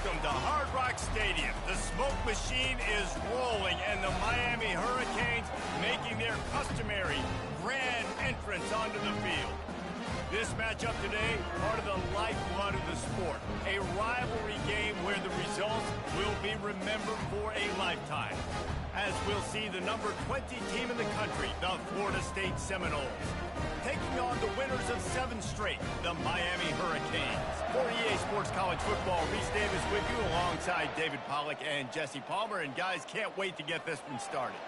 Welcome to Hard Rock Stadium. The smoke machine is rolling, and the Miami Hurricanes making their customary grand entrance onto the field. This matchup today, part of the lifeblood of the sport. A rivalry game where the results will be remembered for a lifetime. As we'll see the number 20 team in the country, the Florida State Seminoles, taking on the winners of 7 straight, the Miami Hurricanes. For EA Sports College Football, Reese Davis with you alongside David Pollack and Jesse Palmer. And guys, can't wait to get this one started.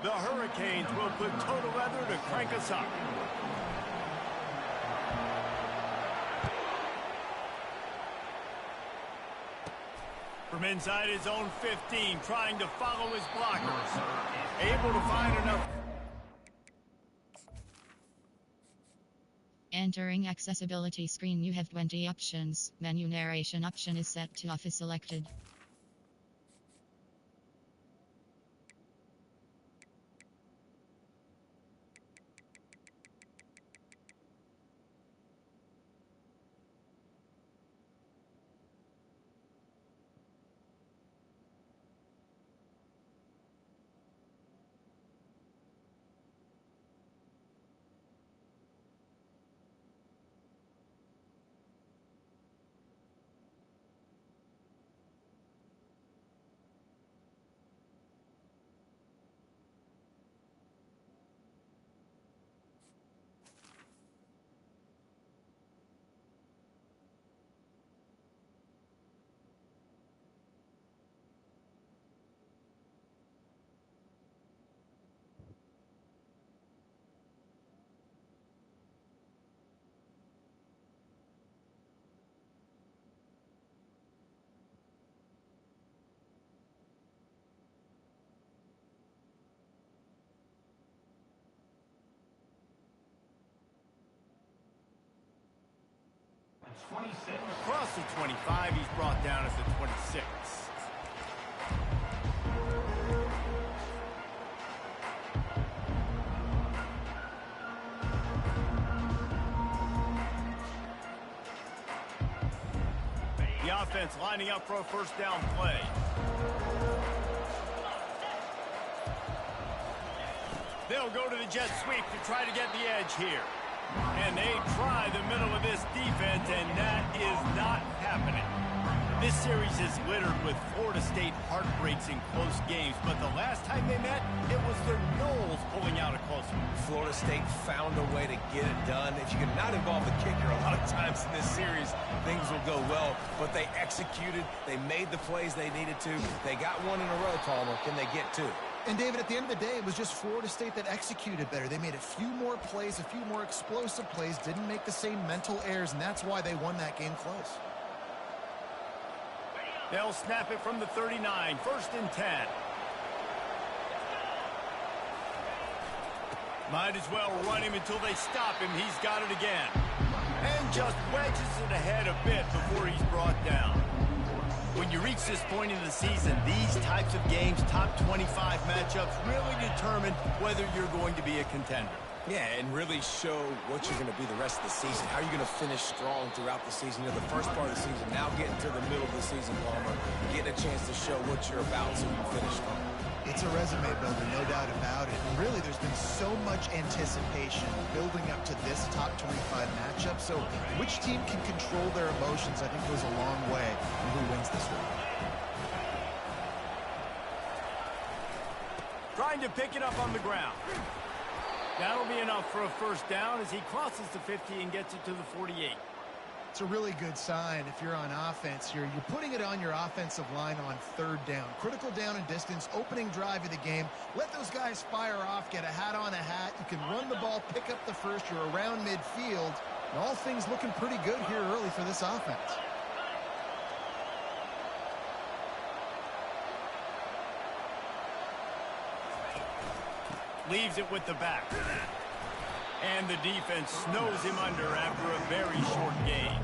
The Hurricanes will put total leather to crank us up. From inside his own 15, trying to follow his blockers. Able to find enough. Entering accessibility screen, you have 20 options. Menu narration option is set to off is selected. Across the 25, he's brought down at the 26. The offense lining up for a first down play. They'll go to the jet sweep to try to get the edge here. And they try the middle of this defense, and that is not happening. This series is littered with Florida State heartbreaks in close games, but the last time they met, it was their Noles pulling out a close one. Florida State found a way to get it done. If you can not involve the kicker a lot of times in this series, things will go well. But they executed. They made the plays they needed to. They got one in a row, Palmer. Can they get two? And, David, at the end of the day, it was just Florida State that executed better. They made a few more plays, a few more explosive plays, didn't make the same mental errors, and that's why they won that game close. They'll snap it from the 39, 1st and 10. Might as well run him until they stop him. He's got it again. And just wedges it ahead a bit before he's brought down. When you reach this point in the season, these types of games, top 25 matchups, really determine whether you're going to be a contender. Yeah, and really show what you're going to be the rest of the season. How are you going to finish strong throughout the season? You know, the first part of the season, now getting to the middle of the season, Palmer, getting a chance to show what you're about so you can finish strong. It's a resume builder, no doubt about it. And really, there's been so much anticipation building up to this top 25 matchup. So which team can control their emotions, I think, goes a long way in who wins this one. Trying to pick it up on the ground. That'll be enough for a first down as he crosses the 50 and gets it to the 48. It's a really good sign if you're on offense here. You're putting it on your offensive line on 3rd down. Critical down and distance, opening drive of the game. Let those guys fire off, get a hat on a hat. You can run the ball, pick up the first. You're around midfield. And all things looking pretty good here early for this offense. Leaves it with the back. And the defense snows him under after a very short gain.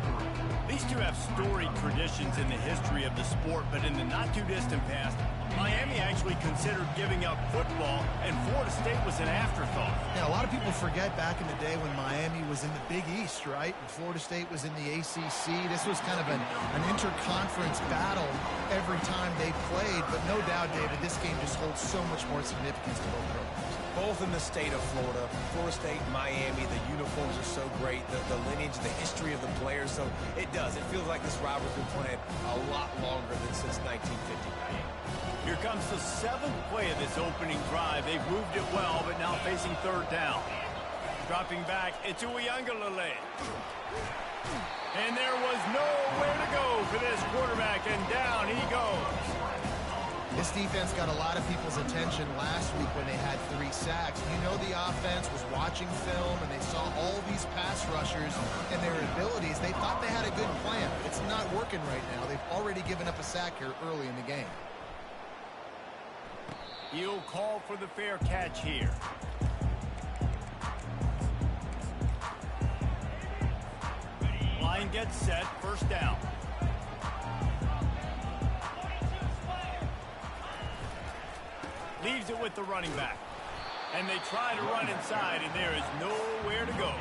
These two have storied traditions in the history of the sport, but in the not-too-distant past, Miami actually considered giving up football, and Florida State was an afterthought. Yeah, a lot of people forget back in the day when Miami was in the Big East, right? And Florida State was in the ACC. This was kind of an interconference battle every time they played, but no doubt, David, this game just holds so much more significance to both programs. Both in the state of Florida, Florida State, Miami, the uniforms are so great, the lineage, the history of the players, so it does. It feels like this rivalry's been playing a lot longer than since 1950. Here comes the 7th play of this opening drive. They've moved it well, but now facing 3rd down. Dropping back, it's Uiagalelei. And there was nowhere to go for this quarterback, and down he goes. This defense got a lot of people's attention last week when they had 3 sacks. You know the offense was watching film, and they saw all these pass rushers and their abilities. They thought they had a good plan. It's not working right now. They've already given up a sack here early in the game. He'll call for the fair catch here. Line gets set, 1st down. Leaves it with the running back. And they try to run inside, and there is nowhere to go.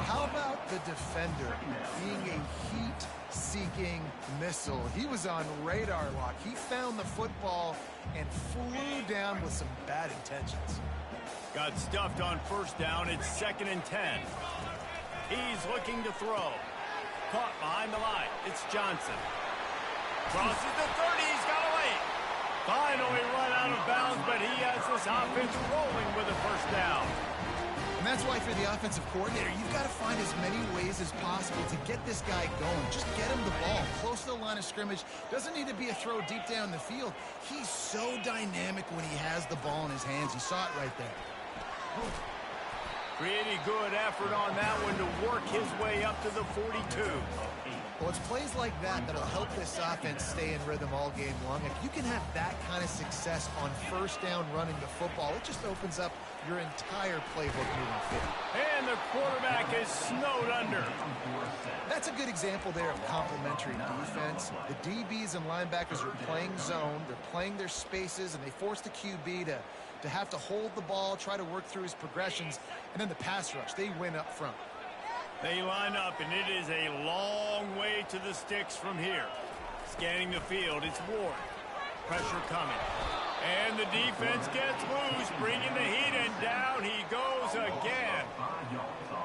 How about the defender being a heat-seeking missile? He was on radar lock. He found the football and flew down with some bad intentions. Got stuffed on 1st down. It's 2nd and 10. He's looking to throw. Caught behind the line. It's Johnson. Crosses the 30. He's got away. Finally run out of bounds, but he has this offense rolling with a 1st down. And that's why for the offensive coordinator, you've got to find as many ways as possible to get this guy going. Just get him the ball close to the line of scrimmage. Doesn't need to be a throw deep down the field. He's so dynamic when he has the ball in his hands. You saw it right there. Pretty good effort on that one to work his way up to the 42. Well, it's plays like that that'll help this offense stay in rhythm all game long. If you can have that kind of success on 1st down running the football, it just opens up your entire playbook moving forward. And the quarterback is snowed under. That's a good example there of complementary defense. The DBs and linebackers are playing zone. They're playing their spaces, and they force the QB to have to hold the ball, try to work through his progressions, and then the pass rush, they win up front. They line up, and it is a long way to the sticks from here. Scanning the field, it's Ward. Pressure coming. And the defense gets loose, bringing the heat, and down he goes again.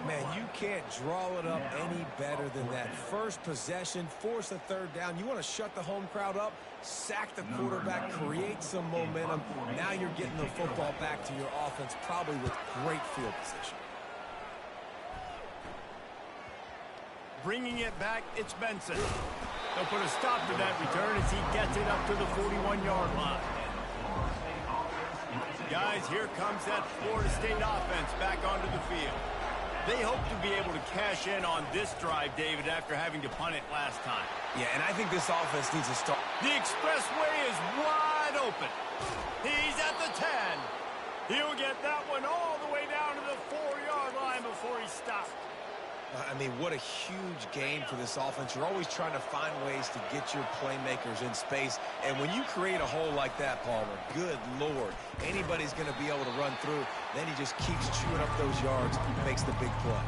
Man, you can't draw it up any better than that. First possession, force a 3rd down. You want to shut the home crowd up, sack the quarterback, create some momentum. Now you're getting the football back to your offense, probably with great field position. Bringing it back, it's Benson. They'll put a stop to that return as he gets it up to the 41-yard line. Guys, here comes that Florida State offense back onto the field. They hope to be able to cash in on this drive, David, after having to punt it last time. Yeah, and I think this offense needs to start. The expressway is wide open. He's at the 10. He'll get that one all the way down to the 4-yard line before he stops. I mean, what a huge game for this offense. You're always trying to find ways to get your playmakers in space. And when you create a hole like that, Palmer, good Lord, anybody's going to be able to run through. Then he just keeps chewing up those yards, makes the big play.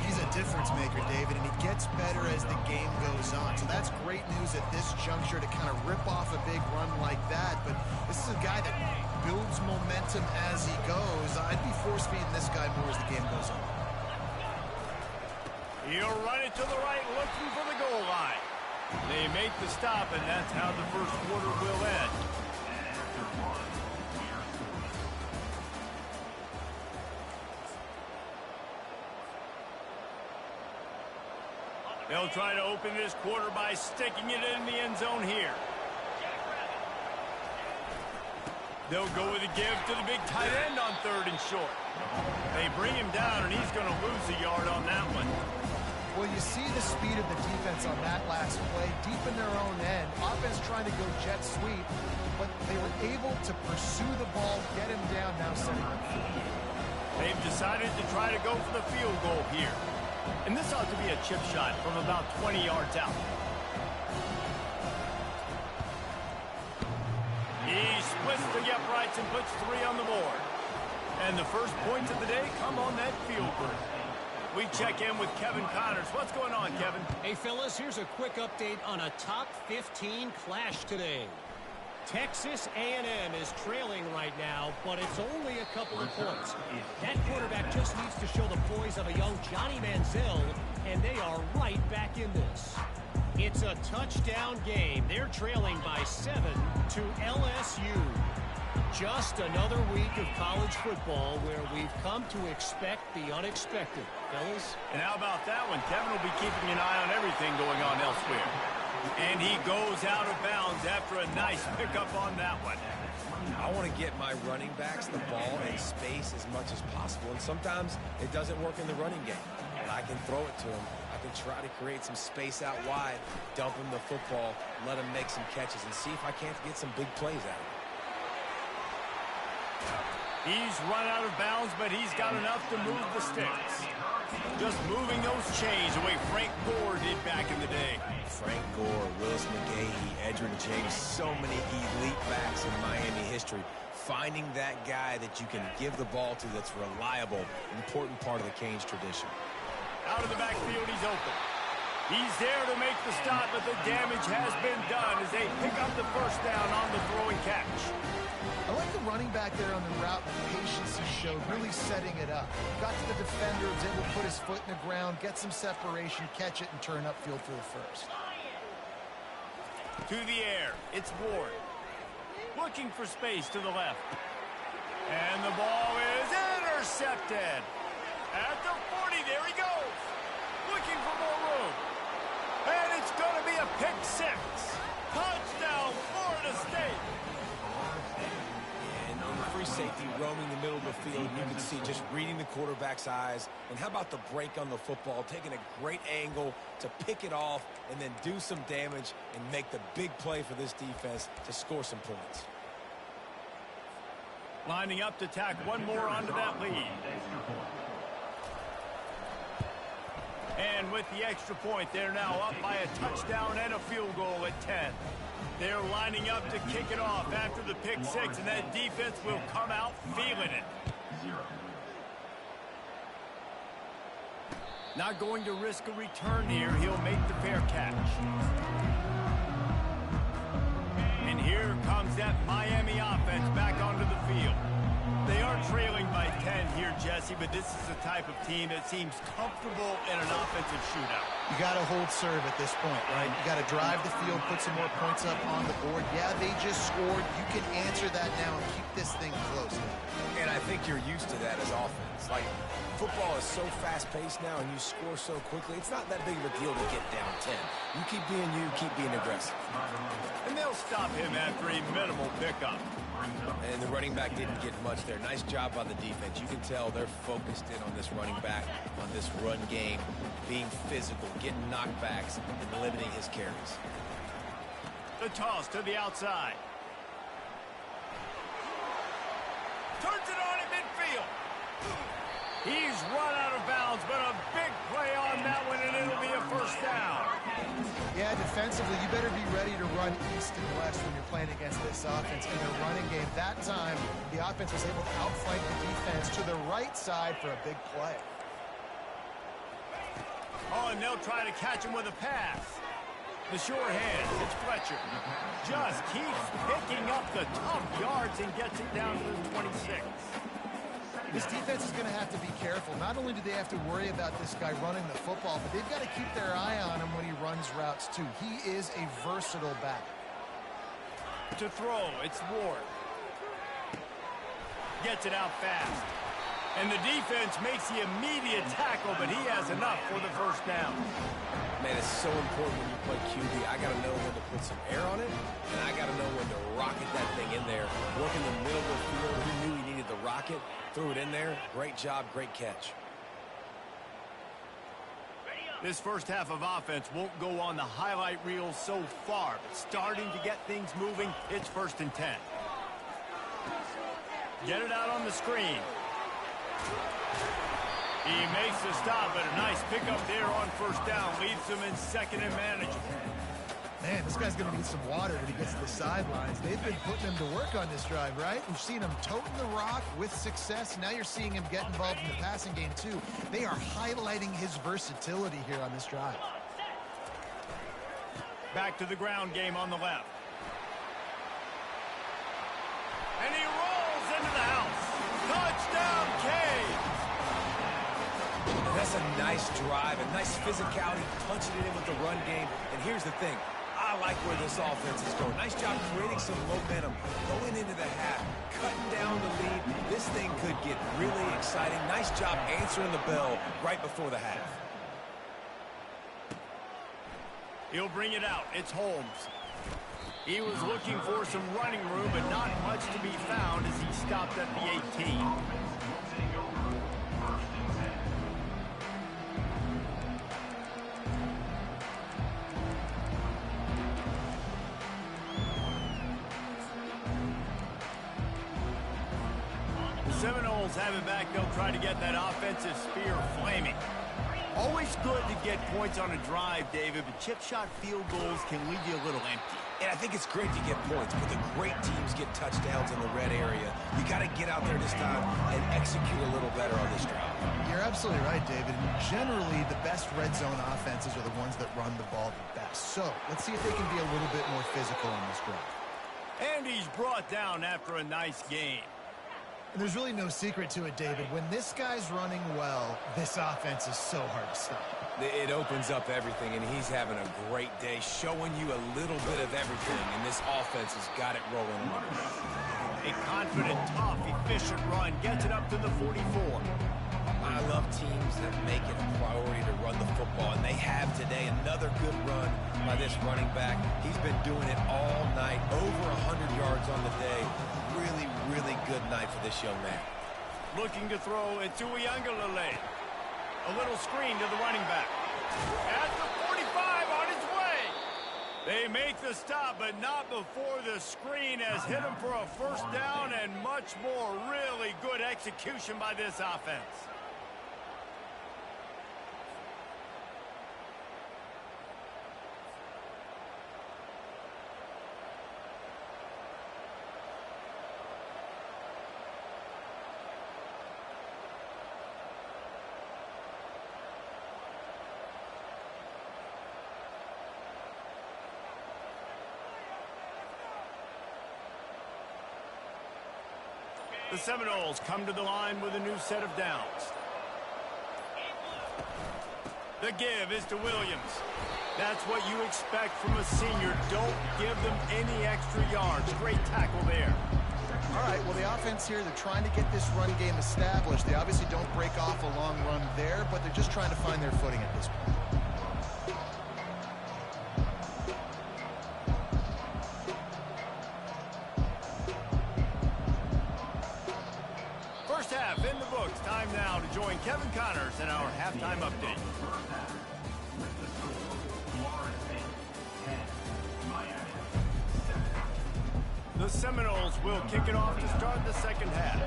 He's a difference maker, David, and he gets better as the game goes on. So that's great news at this juncture to kind of rip off a big run like that. But this is a guy that builds momentum as he goes. I'd be force-feeding this guy more as the game goes on. He'll run it to the right, looking for the goal line. They make the stop, and that's how the 1st quarter will end. They'll try to open this quarter by sticking it in the end zone here. They'll go with a give to the big tight end on 3rd and short. They bring him down, and he's going to lose a yard on that one. Well, you see the speed of the defense on that last play, deep in their own end. Offense trying to go jet sweep, but they were able to pursue the ball, get him down, now setting up. They've decided to try to go for the field goal here. And this ought to be a chip shot from about 20 yards out. He splits the uprights and puts 3 on the board. And the first points of the day come on that field goal. We check in with Kevin Connors. What's going on, Kevin? Hey, fellas, here's a quick update on a top 15 clash today. Texas A&M is trailing right now, but it's only a couple of points. That quarterback just needs to show the poise of a young Johnny Manziel, and they are right back in this. It's a touchdown game. They're trailing by 7 to LSU. Just another week of college football where we've come to expect the unexpected, fellas. And how about that one? Kevin will be keeping an eye on everything going on elsewhere. And he goes out of bounds after a nice pickup on that one. I want to get my running backs the ball in space as much as possible. And sometimes it doesn't work in the running game. But I can throw it to him. I can try to create some space out wide, dump him the football, let him make some catches, and see if I can't get some big plays out of him. He's run out of bounds, but he's got enough to move the sticks. Just moving those chains the way Frank Gore did back in the day. Frank Gore, Willis McGahee, Edgerrin James, so many elite backs in Miami history. Finding that guy that you can give the ball to that's reliable, important part of the Canes tradition. Out of the backfield, he's open. He's there to make the stop, but the damage has been done as they pick up the first down on the throwing catch. I like the running back there on the route, the patience he showed, really setting it up. Got to the defender, was able to put his foot in the ground, get some separation, catch it, and turn upfield for the first. To the air, it's Ward. Looking for space to the left. And the ball is intercepted. At the 40, there he goes. Looking for more room. And it's going to be a pick 6. Touchdown, Florida State. And on the free safety, roaming the middle of the field, you can see just reading the quarterback's eyes. And how about the break on the football, taking a great angle to pick it off and then do some damage and make the big play for this defense to score some points. Lining up to tack one more onto that lead. And with the extra point, they're now up by a touchdown and a field goal at 10. They're lining up to kick it off after the pick 6, and that defense will come out feeling it. Not going to risk a return here. He'll make the fair catch. And here comes that Miami offense back onto the field. They are trailing by 10 here, Jesse, but this is the type of team that seems comfortable in an offensive shootout. You got to hold serve at this point, right? You got to drive the field, put some more points up on the board. Yeah, they just scored. You can answer that now and keep this thing close. And I think you're used to that as offense. Like, football is so fast-paced now and you score so quickly, it's not that big of a deal to get down 10. You keep being aggressive. And they'll stop him after a minimal pickup. And the running back didn't get much there. Nice job by the defense. You can tell they're focused in on this running back, on this run game, being physical, getting knockbacks, and limiting his carries. The toss to the outside. Turns it on in midfield. He's run out of bounds, but a big play on that one, and it'll be a first down. Yeah, defensively, you better be ready to run east and west when you're playing against this offense in the running game. That time, the offense was able to outflank the defense to the right side for a big play. Oh, and they'll try to catch him with a pass. The sure hand, it's Fletcher. Just keeps picking up the tough yards and gets it down to the 26. This defense is going to have to be careful. Not only do they have to worry about this guy running the football, but they've got to keep their eye on him when he runs routes, too. He is a versatile back. To throw, it's Ward. Gets it out fast. And the defense makes the immediate tackle, but he has enough for the first down. Man, it's so important when you play QB. I got to know when to put some air on it, and I got to know when to rocket that thing in there. Work in the middle of the field. He knew he needed the rocket. Threw it in there. Great job, great catch. This first half of offense won't go on the highlight reel so far, but starting to get things moving, it's 1st and 10. Get it out on the screen. He makes the stop, but a nice pickup there on first down. Leaves him in second and manageable. Man, this guy's going to need some water when he gets to the sidelines. They've been putting him to work on this drive, right? We've seen him toting the rock with success. Now you're seeing him get involved in the passing game, too. They are highlighting his versatility here on this drive. Back to the ground game on the left. And he rolls into the house. Touchdown, Canes! That's a nice drive, a nice physicality, punching it in with the run game. And here's the thing. I like where this offense is going. Nice job creating some momentum, going into the half, cutting down the lead. This thing could get really exciting. Nice job answering the bell right before the half. He'll bring it out. It's Holmes. He was looking for some running room, but not much to be found as he stopped at the 18. Seminoles have it back. They'll try to get that offensive spear flaming. Always good to get points on a drive, David, but chip shot field goals can leave you a little empty. And I think it's great to get points, but the great teams get touchdowns in the red area. You got to get out there this time and execute a little better on this drive. You're absolutely right, David. Generally, the best red zone offenses are the ones that run the ball the best. So let's see if they can be a little bit more physical on this drive. And he's brought down after a nice gain. And there's really no secret to it, David. When this guy's running well, this offense is so hard to stop. It opens up everything, and he's having a great day, showing you a little bit of everything, and this offense has got it rolling on. A confident, tough, efficient run gets it up to the 44. I love teams that make it a priority to run the football, and they have today. Another good run by this running back. He's been doing it all night, over 100 yards on the day. Really good night for this young man. Looking to throw it to Uiagalelei. A little screen to the running back. At the 45 on his way. They make the stop, but not before the screen has hit him for a first down and much more. Really good execution by this offense. The Seminoles come to the line with a new set of downs. The give is to Williams. That's what you expect from a senior. Don't give them any extra yards. Great tackle there. All right, well, the offense here, they're trying to get this run game established. They obviously don't break off a long run there, but they're just trying to find their footing at this point. First half in the books. Time now to join Kevin Connors in our halftime update. The Seminoles will kick it off to start the second half.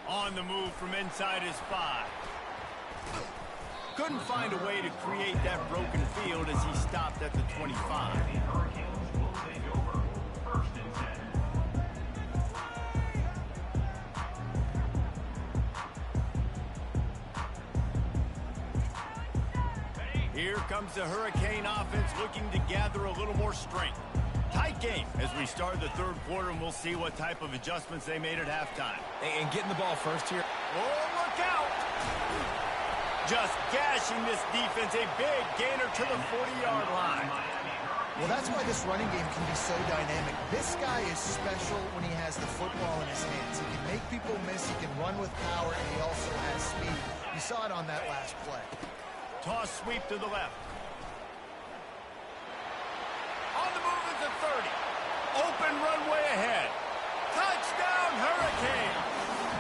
On the move from inside his 5. Couldn't find a way to create that broken field as he stopped at the 25. Here comes the Hurricane offense looking to gather a little more strength. Tight game as we start the third quarter, and we'll see what type of adjustments they made at halftime. And getting the ball first here. Oh, look out! Just gashing this defense, a big gainer to the 40-yard line. Well, that's why this running game can be so dynamic. This guy is special when he has the football in his hands. He can make people miss, he can run with power, and he also has speed. You saw it on that last play. Toss sweep to the left. On the move at the 30. Open runway ahead. Touchdown, Hurricane!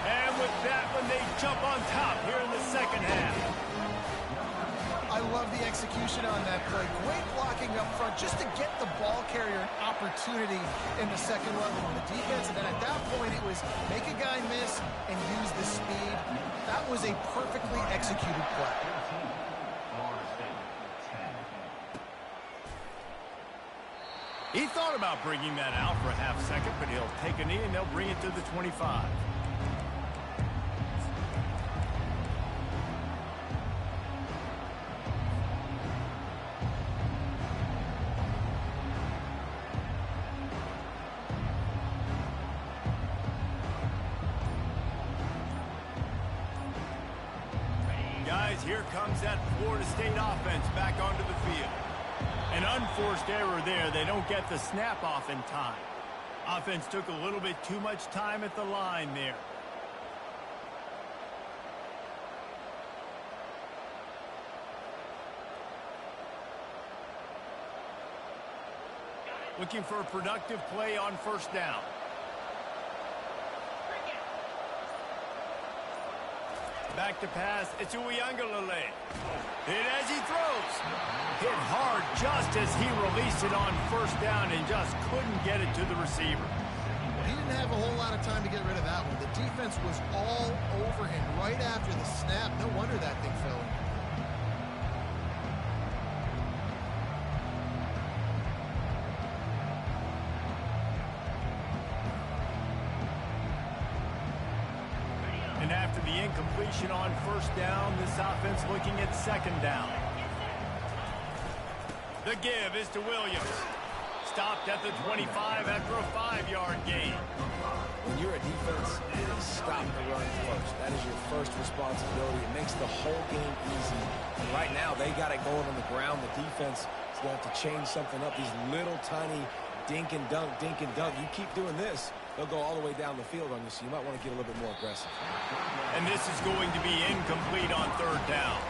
And with that one, they jump on top here in the second half. I I love the execution on that play. Great blocking up front just to get the ball carrier an opportunity in the second level of the defense. And then at that point, it was make a guy miss and use the speed. That was a perfectly executed play. He thought about bringing that out for a half second, but he'll take a knee and they'll bring it to the 25. Guys, here comes that Florida State offense back onto the field. An unforced error there. They don't get the snap off in time. Offense took a little bit too much time at the line there. Looking for a productive play on first down. Back to pass. It's Uiagalelei. Hit as he throws. Hit hard just as he released it on first down and just couldn't get it to the receiver. He didn't have a whole lot of time to get rid of that one. The defense was all over him right after the snap. No wonder that thing fell in. And after the incompletion on first down, this offense looking at second down. The give is to Williams. Stopped at the 25 after a 5-yard gain. When you're a defense, it is stop the run first. That is your first responsibility. It makes the whole game easy. And right now, they got it going on the ground. The defense is going to have to change something up. These little tiny dink and dunk, dink and dunk. You keep doing this, they'll go all the way down the field on you, so you might want to get a little bit more aggressive. And this is going to be incomplete on third down.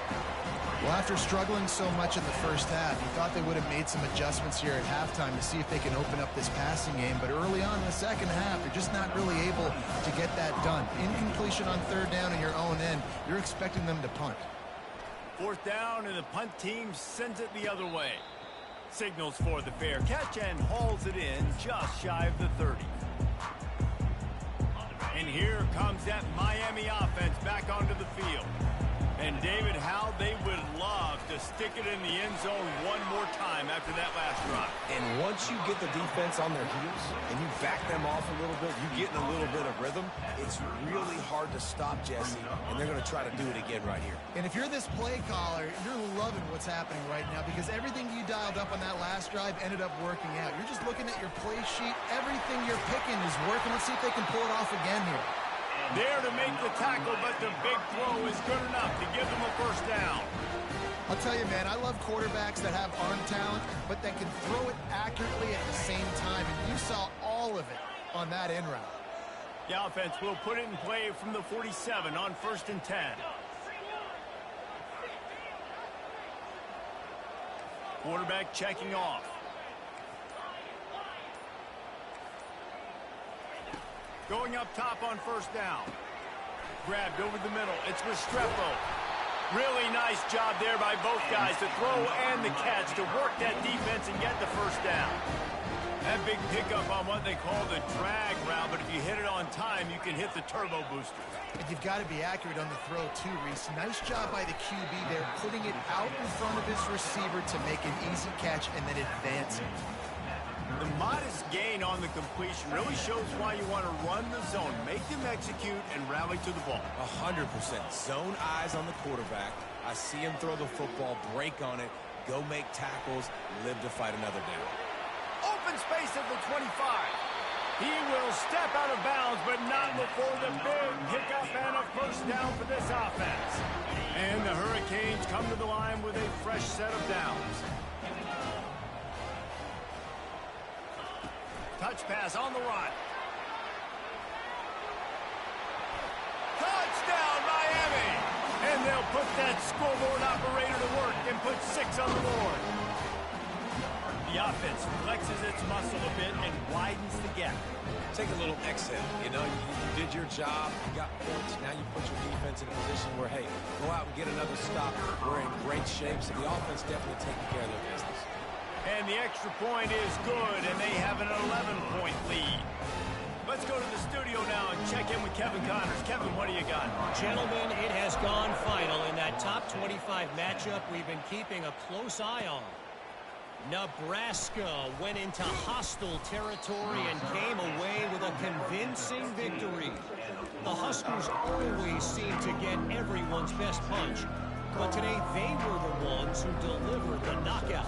Well, after struggling so much in the first half, you thought they would have made some adjustments here at halftime to see if they can open up this passing game. But early on in the second half, they're just not really able to get that done. Incompletion on third down in your own end, you're expecting them to punt. Fourth down, and the punt team sends it the other way. Signals for the fair catch and hauls it in just shy of the 30. And here comes that Miami offense back onto the field. And David, how they would love to stick it in the end zone one more time after that last drive. And once you get the defense on their heels and you back them off a little bit, you get in a little bit of rhythm, it's really hard to stop Jesse, and they're going to try to do it again right here. And if you're this play caller, you're loving what's happening right now because everything you dialed up on that last drive ended up working out. You're just looking at your play sheet. Everything you're picking is working. Let's see if they can pull it off again here. There to make the tackle, but the big throw is good enough to give them a first down. I'll tell you, man, I love quarterbacks that have arm talent, but that can throw it accurately at the same time, and you saw all of it on that end route. The offense will put it in play from the 47 on 1st and 10. Quarterback checking off. Going up top on first down. Grabbed over the middle. It's Restrepo. Really nice job there by both guys to throw and the catch to work that defense and get the first down. That big pickup on what they call the drag route, but if you hit it on time, you can hit the turbo booster. And you've got to be accurate on the throw too, Reese. Nice job by the QB there, putting it out in front of his receiver to make an easy catch and then advancing. The modest gain on the completion really shows why you want to run the zone, make them execute, and rally to the ball. 100%. Zone eyes on the quarterback. I see him throw the football, break on it, go make tackles, live to fight another down. Open space at the 25. He will step out of bounds, but not before the big pickup and a first down for this offense. And the Hurricanes come to the line with a fresh set of downs. Touch pass on the run. Touchdown, Miami! And they'll put that scoreboard operator to work and put 6 on the board. The offense flexes its muscle a bit and widens the gap. take a little exhale. You know, you did your job, you got points. Now you put your defense in a position where, hey, go out and get another stop. We're in great shape, so the offense definitely taking care of their business. And the extra point is good, and they have an 11-point lead. Let's go to the studio now and check in with Kevin Connors. Kevin, what do you got? Gentlemen, it has gone final in that top 25 matchup we've been keeping a close eye on. Nebraska went into hostile territory and came away with a convincing victory. The Huskers always seem to get everyone's best punch, but today they were the ones who delivered the knockout.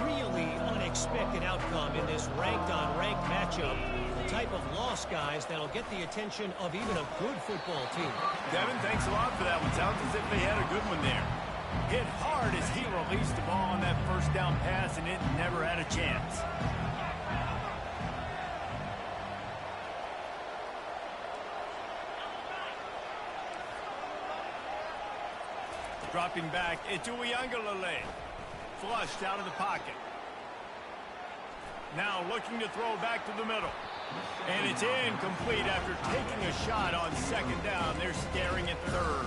Really unexpected outcome in this ranked-on-ranked matchup. The type of loss, guys, that'll get the attention of even a good football team. Kevin, thanks a lot for that one. Sounds as if they had a good one there. Hit hard as he released the ball on that first down pass, and it never had a chance. Dropping back, it's Uiagalelei. Flushed out of the pocket. Now looking to throw back to the middle. And it's incomplete after taking a shot on second down. They're staring at third.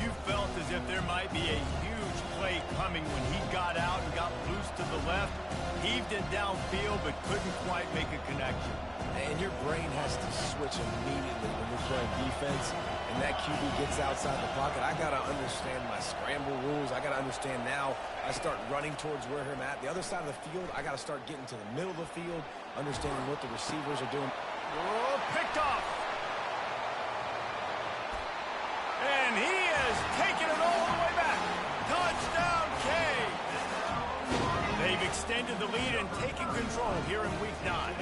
You felt as if there might be a huge play coming when he got out and got loose to the left. Heaved it downfield but couldn't quite make a connection. And your brain has to switch immediately when you're playing defense and that QB gets outside the pocket. I got to understand my scramble rules. I got to understand now I start running towards where I'm at. The other side of the field, I got to start getting to the middle of the field, understanding what the receivers are doing. Oh, picked off. And he has taken it all the way back. Touchdown, K. They've extended the lead and taken control here in Week 9.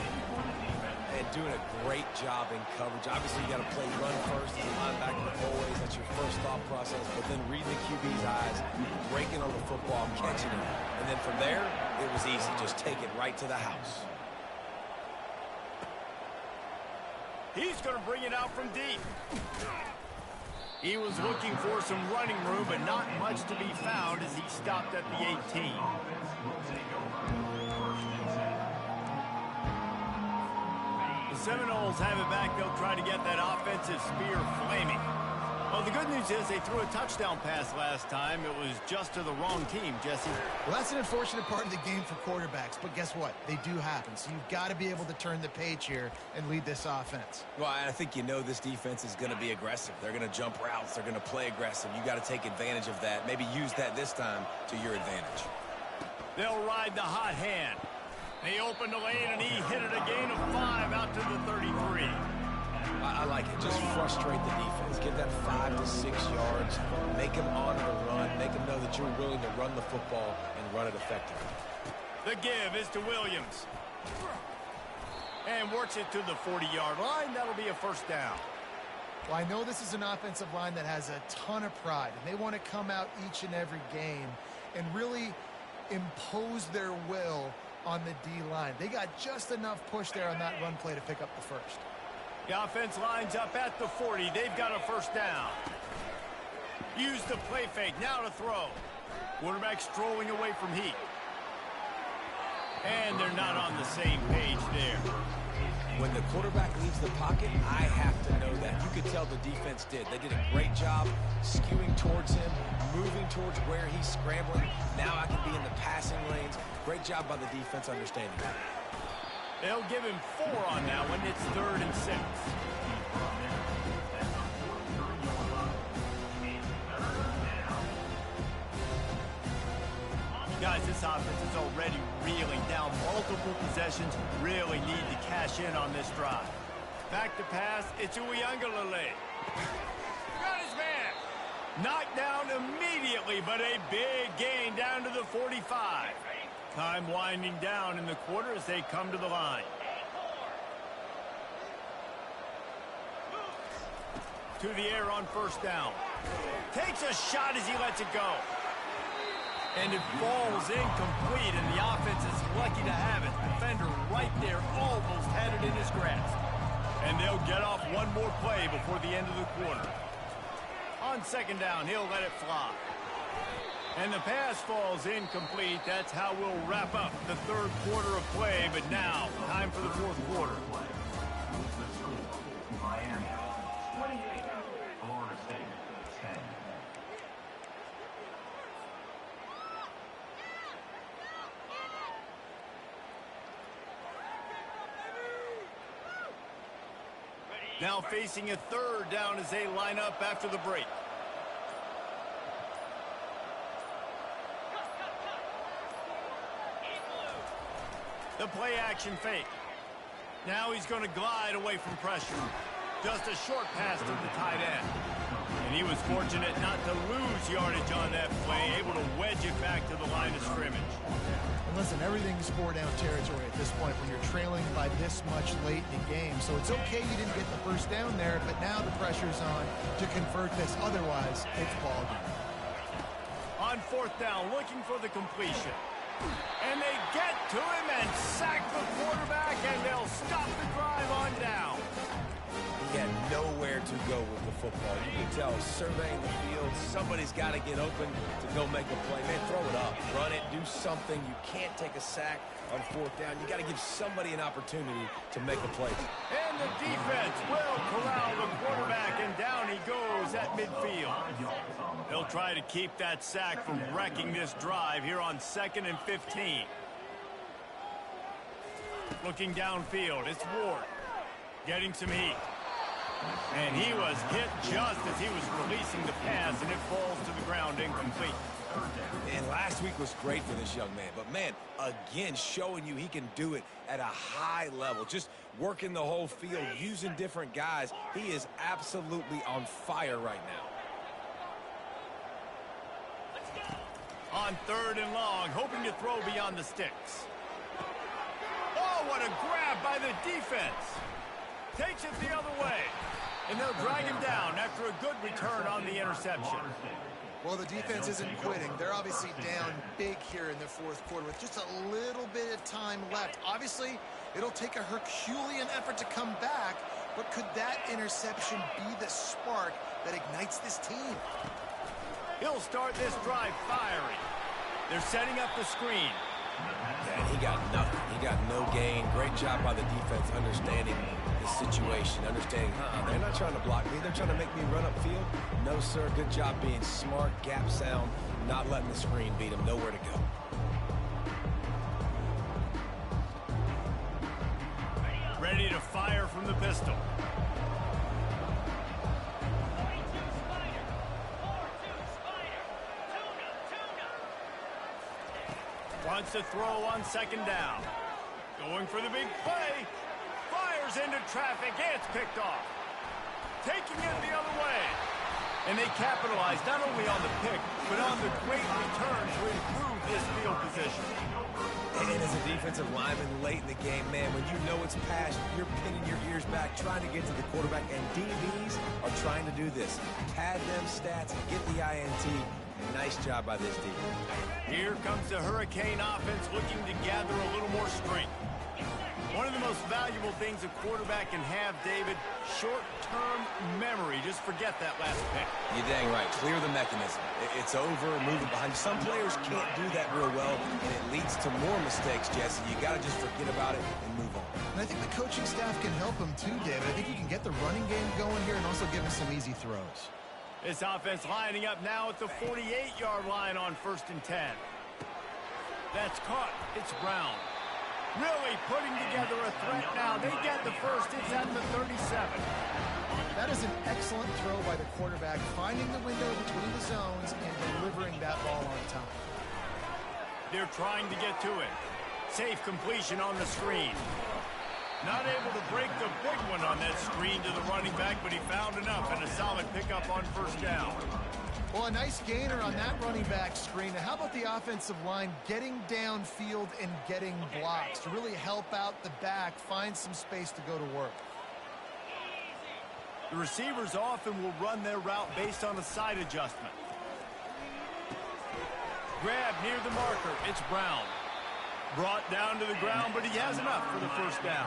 And doing a great job in coverage. Obviously, you got to play run first as a linebacker always. That's your first thought process. But then reading the QB's eyes, breaking on the football, catching it. And then from there, it was easy. Just take it right to the house. He's going to bring it out from deep. He was looking for some running room, but not much to be found as he stopped at the 18. The Seminoles have it back. They'll try to get that offensive spear flaming. Well, the good news is they threw a touchdown pass last time. It was just to the wrong team, Jesse. Well, that's an unfortunate part of the game for quarterbacks, but guess what? They do happen. So you've got to be able to turn the page here and lead this offense. Well, I think you know this defense is going to be aggressive. They're going to jump routes. They're going to play aggressive. You got to take advantage of that. Maybe use that this time to your advantage. They'll ride the hot hand. He opened the lane, and he hit it a gain of 5 out to the 33. I like it. Just frustrate the defense. Get that 5 to 6 yards. Make them honor the run. Make them know that you're willing to run the football and run it effectively. The give is to Williams. And works it to the 40-yard line. That'll be a first down. Well, I know this is an offensive line that has a ton of pride, and they want to come out each and every game and really impose their will on the D-line. They got just enough push there on that run play to pick up the first. The offense lines up at the 40. They've got a first down. Use the play fake. Now to throw. Quarterback strolling away from Heat. And they're not on the same page there. When the quarterback leaves the pocket, I have to know that. You could tell the defense did. They did a great job skewing towards him, moving towards where he's scrambling. Now I can be in the passing lanes. Great job by the defense understanding that. They'll give him 4 on that one. It's 3rd and 6. Guys, this offense is already reeling down multiple possessions. Really need to cash in on this drive. Back to pass. It's Uiagalelei. Got his man. Knocked down immediately, but a big gain down to the 45. Time winding down in the quarter as they come to the line. To the air on first down. Takes a shot as he lets it go. And it falls incomplete, and the offense is lucky to have it. Defender right there almost had it in his grasp. And they'll get off one more play before the end of the quarter. On second down, he'll let it fly. And the pass falls incomplete. That's how we'll wrap up the third quarter of play. But now, time for the fourth quarter. Now facing a third down as they line up after the break. The play action fake. Now he's going to glide away from pressure. Just a short pass to the tight end. And he was fortunate not to lose yardage on that play, able to wedge it back to the line of scrimmage. And listen, everything's four-down territory at this point when you're trailing by this much late in the game. So it's okay you didn't get the first down there, but now the pressure's on to convert this. Otherwise, it's ball game. On fourth down, looking for the completion. And they get to him and sack the quarterback, and they'll stop the drive on down. He had nowhere to go with the football. You can tell, surveying the field, somebody's got to get open to go make a play. Man, throw it up, run it, do something. You can't take a sack on fourth down. You got to give somebody an opportunity to make a play. And the defense will corral the quarterback, and down he goes at midfield. They'll try to keep that sack from wrecking this drive here on 2nd and 15. Looking downfield, it's Ward getting some heat. And he was hit just as he was releasing the pass, and it falls to the ground incomplete. And last week was great for this young man. But, man, again, showing you he can do it at a high level. Just working the whole field, using different guys. He is absolutely on fire right now. On 3rd and long, hoping to throw beyond the sticks. Oh, what a grab by the defense. Takes it the other way. And they'll drag him down after a good return on the interception. Well, the defense isn't quitting. They're obviously down big here in the fourth quarter with just a little bit of time left. Obviously, it'll take a Herculean effort to come back, but could that interception be the spark that ignites this team? He'll start this drive firing. They're setting up the screen. Yeah, he got nothing. He got no gain. Great job by the defense understanding the situation, understanding, they're not trying to block me. They're trying to make me run upfield. No, sir. Good job being smart, gap sound, not letting the screen beat him. Nowhere to go. Ready to fire from the pistol. Wants to throw on 2nd down. Going for the big play. Fires into traffic. It's picked off. Taking it the other way. And they capitalize not only on the pick, but on the great return to improve this field position. And as a defensive lineman late in the game, man, when you know it's past, you're pinning your ears back, trying to get to the quarterback, and DBs are trying to do this. Pad them stats, get the INT. Nice job by this defense. Here comes the Hurricane offense looking to gather a little more strength. One of the most valuable things a quarterback can have, David, short-term memory. Just forget that last pick. You're dang right. Clear the mechanism. It's over, move it behind you. Some players can't do that real well, and it leads to more mistakes, Jesse. You got to just forget about it and move on. And I think the coaching staff can help him too, David. I think you can get the running game going here and also give him some easy throws. This offense lining up now at the 48-yard line on 1st and 10. That's caught. It's Brown. Really putting together a threat now. They get the first. It's at the 37. That is an excellent throw by the quarterback, finding the window between the zones and delivering that ball on time. They're trying to get to it. Safe completion on the screen. Not able to break the big one on that screen to the running back, but he found enough and a solid pickup on 1st down. Well, a nice gainer on that running back screen. Now, how about the offensive line getting downfield and getting blocks to really help out the back, find some space to go to work? The receivers often will run their route based on a side adjustment. Grab near the marker. It's Brown. Brought down to the ground, but he has enough for the 1st down.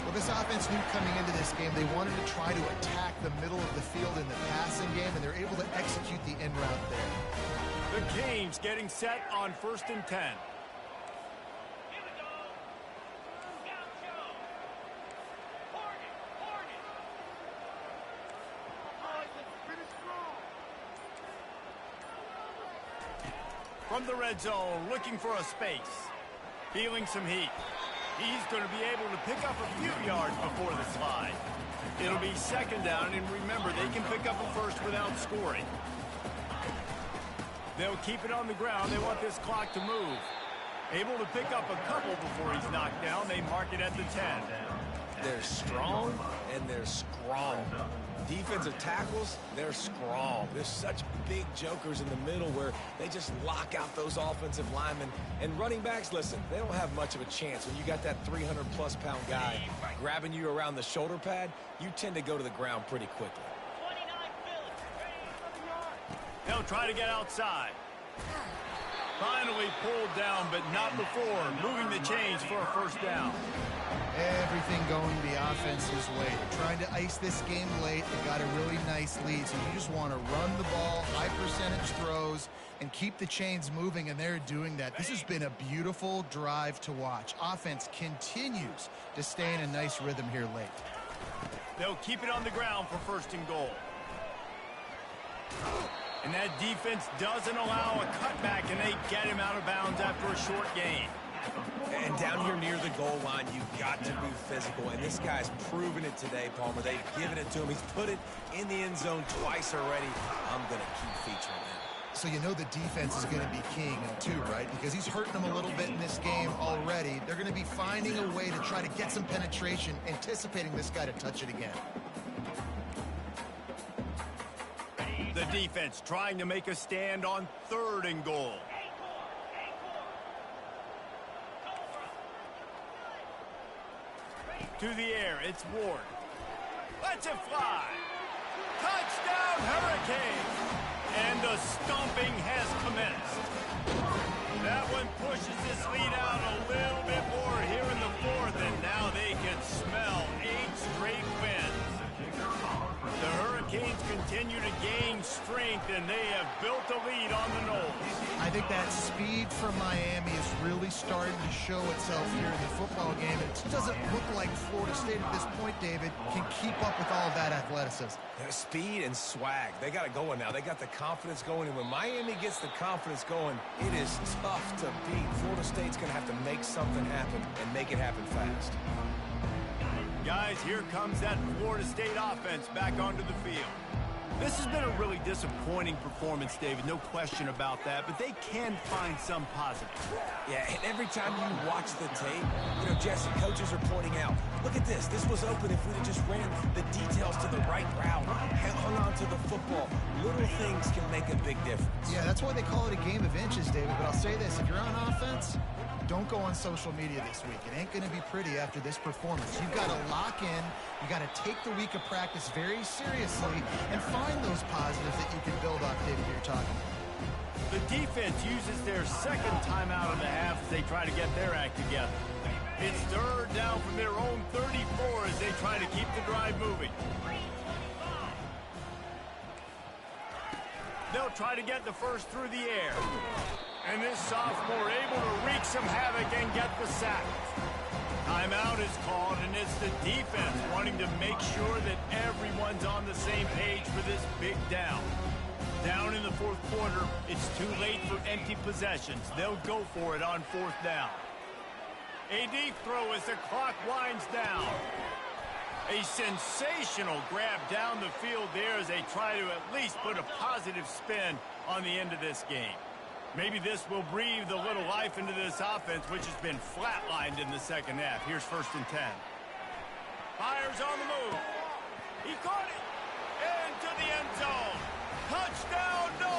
Well, this offense knew coming into this game they wanted to try to attack the middle of the field in the passing game, and they're able to execute the in route there. The Canes getting set on 1st and 10. From the red zone, looking for a space. Feeling some heat. He's going to be able to pick up a few yards before the slide. It'll be second down, and remember, they can pick up a first without scoring. They'll keep it on the ground. They want this clock to move. Able to pick up a couple before he's knocked down. They mark it at the 10. They're strong, and they're strong. Defensive tackles, they're strong. There's such big jokers in the middle where they just lock out those offensive linemen. And running backs, listen, they don't have much of a chance. When you got that 300-plus pound guy grabbing you around the shoulder pad, you tend to go to the ground pretty quickly. They'll try to get outside. Finally pulled down, but not before. Moving the chains for a first down. Everything going the offense's way. They're trying to ice this game late. They got a really nice lead, so you just want to run the ball, high percentage throws, and keep the chains moving, and they're doing that. This has been a beautiful drive to watch. Offense continues to stay in a nice rhythm here late. They'll keep it on the ground for first and goal. And that defense doesn't allow a cutback, and they get him out of bounds after a short gain. And down here near the goal line, you've got to be physical. And this guy's proven it today, Palmer. They've given it to him. He's put it in the end zone twice already. I'm going to keep featuring him. So you know the defense is going to be keying him too, right? Because he's hurting them a little bit in this game already. They're going to be finding a way to try to get some penetration, anticipating this guy to touch it again. The defense trying to make a stand on third and goal. To the air, it's Ward. Lets it fly. Touchdown, Hurricanes! And the stomping has commenced. That one pushes this lead out a little bit more here in the fourth, and now they can smell 8 straight wins. The Hurricanes continue to gain strength, and they have built a lead on the Knolls. I think that speed from Miami is really starting to show itself here in the football game. It doesn't look like Florida State at this point, David, can keep up with all of that athleticism. Their speed and swag. They got it going now. They got the confidence going. And when Miami gets the confidence going, it is tough to beat. Florida State's going to have to make something happen and make it happen fast. Guys, here comes that Florida State offense back onto the field. This has been a really disappointing performance, David, no question about that, but they can find some positive. Yeah, and every time you watch the tape, Jesse, coaches are pointing out, look at this. This was open if we'd have just ran the details to the right route, hung on to the football. Little things can make a big difference. Yeah, that's why they call it a game of inches, David, but I'll say this, if you're on offense, don't go on social media this week. It ain't going to be pretty after this performance. You've got to lock in. You got to take the week of practice very seriously and find those positives that you can build off, David, you're talking about. The defense uses their second timeout of the half as they try to get their act together. It's third down from their own 34 as they try to keep the drive moving. They'll try to get the first through the air. And this sophomore able to wreak some havoc and get the sack. Timeout is called, and it's the defense wanting to make sure that everyone's on the same page for this big down. Down in the fourth quarter, it's too late for empty possessions. They'll go for it on fourth down. A deep throw as the clock winds down. A sensational grab down the field there as they try to at least put a positive spin on the end of this game. Maybe this will breathe a little life into this offense, which has been flatlined in the second half. Here's first and 10. Fires on the move. He caught it. Into the end zone. Touchdown, no!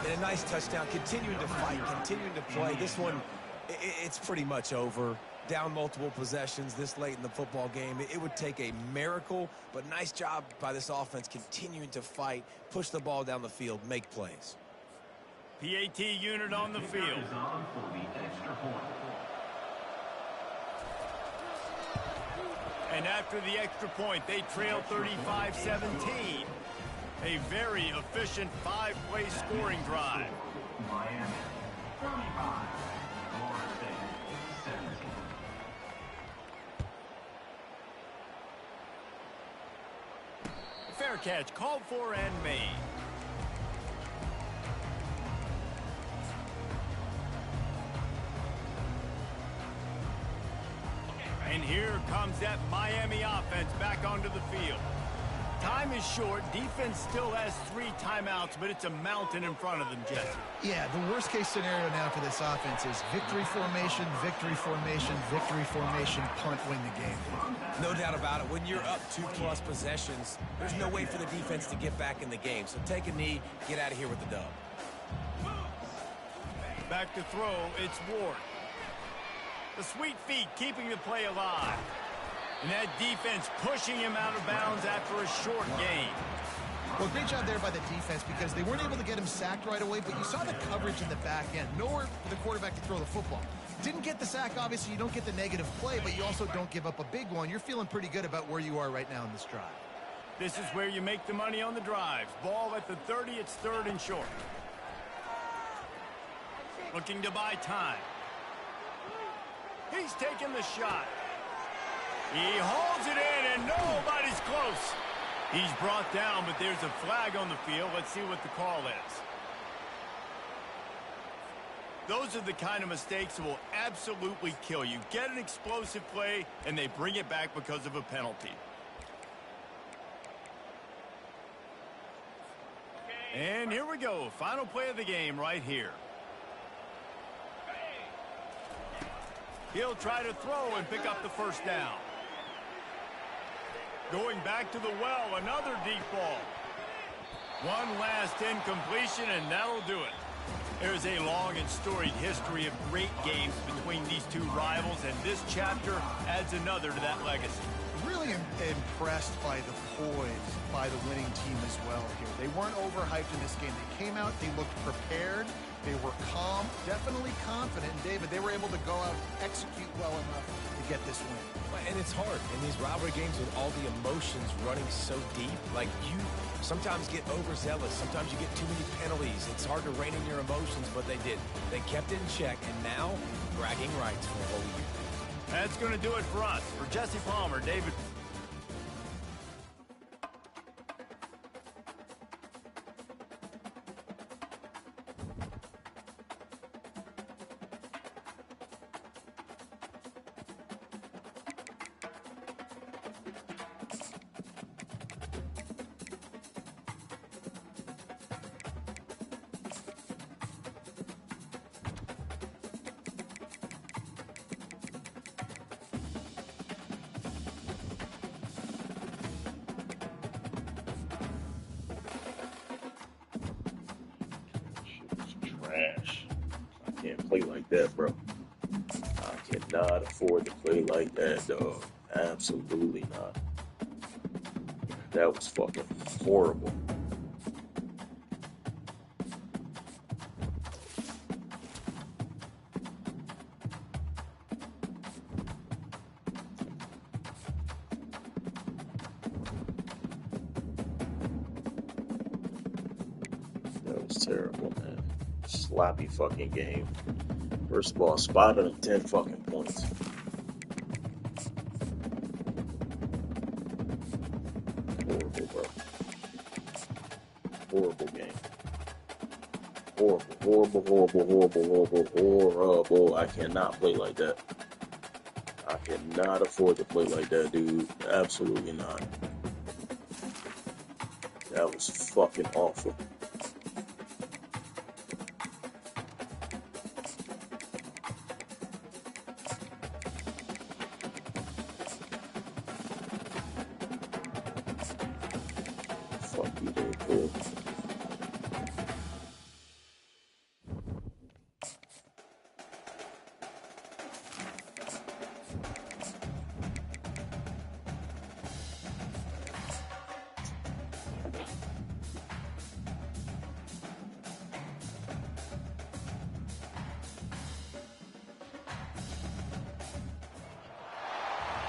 And a nice touchdown. Continuing to fight, continuing to play. This one, it's pretty much over. Down multiple possessions this late in the football game. It would take a miracle, but nice job by this offense continuing to fight, push the ball down the field, make plays. PAT unit on the field. And after the extra point, they trail 35-17. A very efficient 5-play scoring drive. Miami, 35. Florida State, 17. Fair catch called for and made. And here comes that Miami offense back onto the field. Time is short. Defense still has 3 timeouts, but it's a mountain in front of them, Jesse. Yeah, the worst-case scenario now for this offense is victory formation, victory formation, victory formation, punt, win the game. No doubt about it. When you're up 2+ possessions, there's no way for the defense to get back in the game. So take a knee, get out of here with the dub. Back to throw, it's Ward. The sweet feet keeping the play alive. And that defense pushing him out of bounds after a short gain. Well, great job there by the defense because they weren't able to get him sacked right away, but you saw the coverage in the back end. Nowhere for the quarterback to throw the football. Didn't get the sack, obviously. You don't get the negative play, but you also don't give up a big one. You're feeling pretty good about where you are right now in this drive. This is where you make the money on the drives. Ball at the 30, it's 3rd and short. Looking to buy time. He's taking the shot. He hauls it in, and nobody's close. He's brought down, but there's a flag on the field. Let's see what the call is. Those are the kind of mistakes that will absolutely kill you. Get an explosive play, and they bring it back because of a penalty. And here we go. Final play of the game right here. He'll try to throw and pick up the first down. Going back to the well, another deep ball. One last incompletion, and that'll do it. There's a long and storied history of great games between these two rivals, and this chapter adds another to that legacy. Really impressed by the poise by the winning team as well here. They weren't overhyped in this game. They came out, they looked prepared, they were calm, definitely confident. And David, they were able to go out, execute well enough to get this win. And it's hard in these rivalry games with all the emotions running so deep. Like, you sometimes get overzealous. Sometimes you get too many penalties. It's hard to rein in your emotions, but they did. They kept it in check, and now bragging rights for the whole year. That's going to do it for us. For Jesse Palmer, David. Trash. I can't play like that, bro. I cannot afford to play like that, dog. Absolutely not. That was fucking horrible. That was terrible, man. Sloppy fucking game. First of all, spotted him 10 fucking points. Horrible, bro. Horrible game. Horrible. I cannot play like that. I cannot afford to play like that, dude. Absolutely not. That was fucking awful. Fuck you, dude.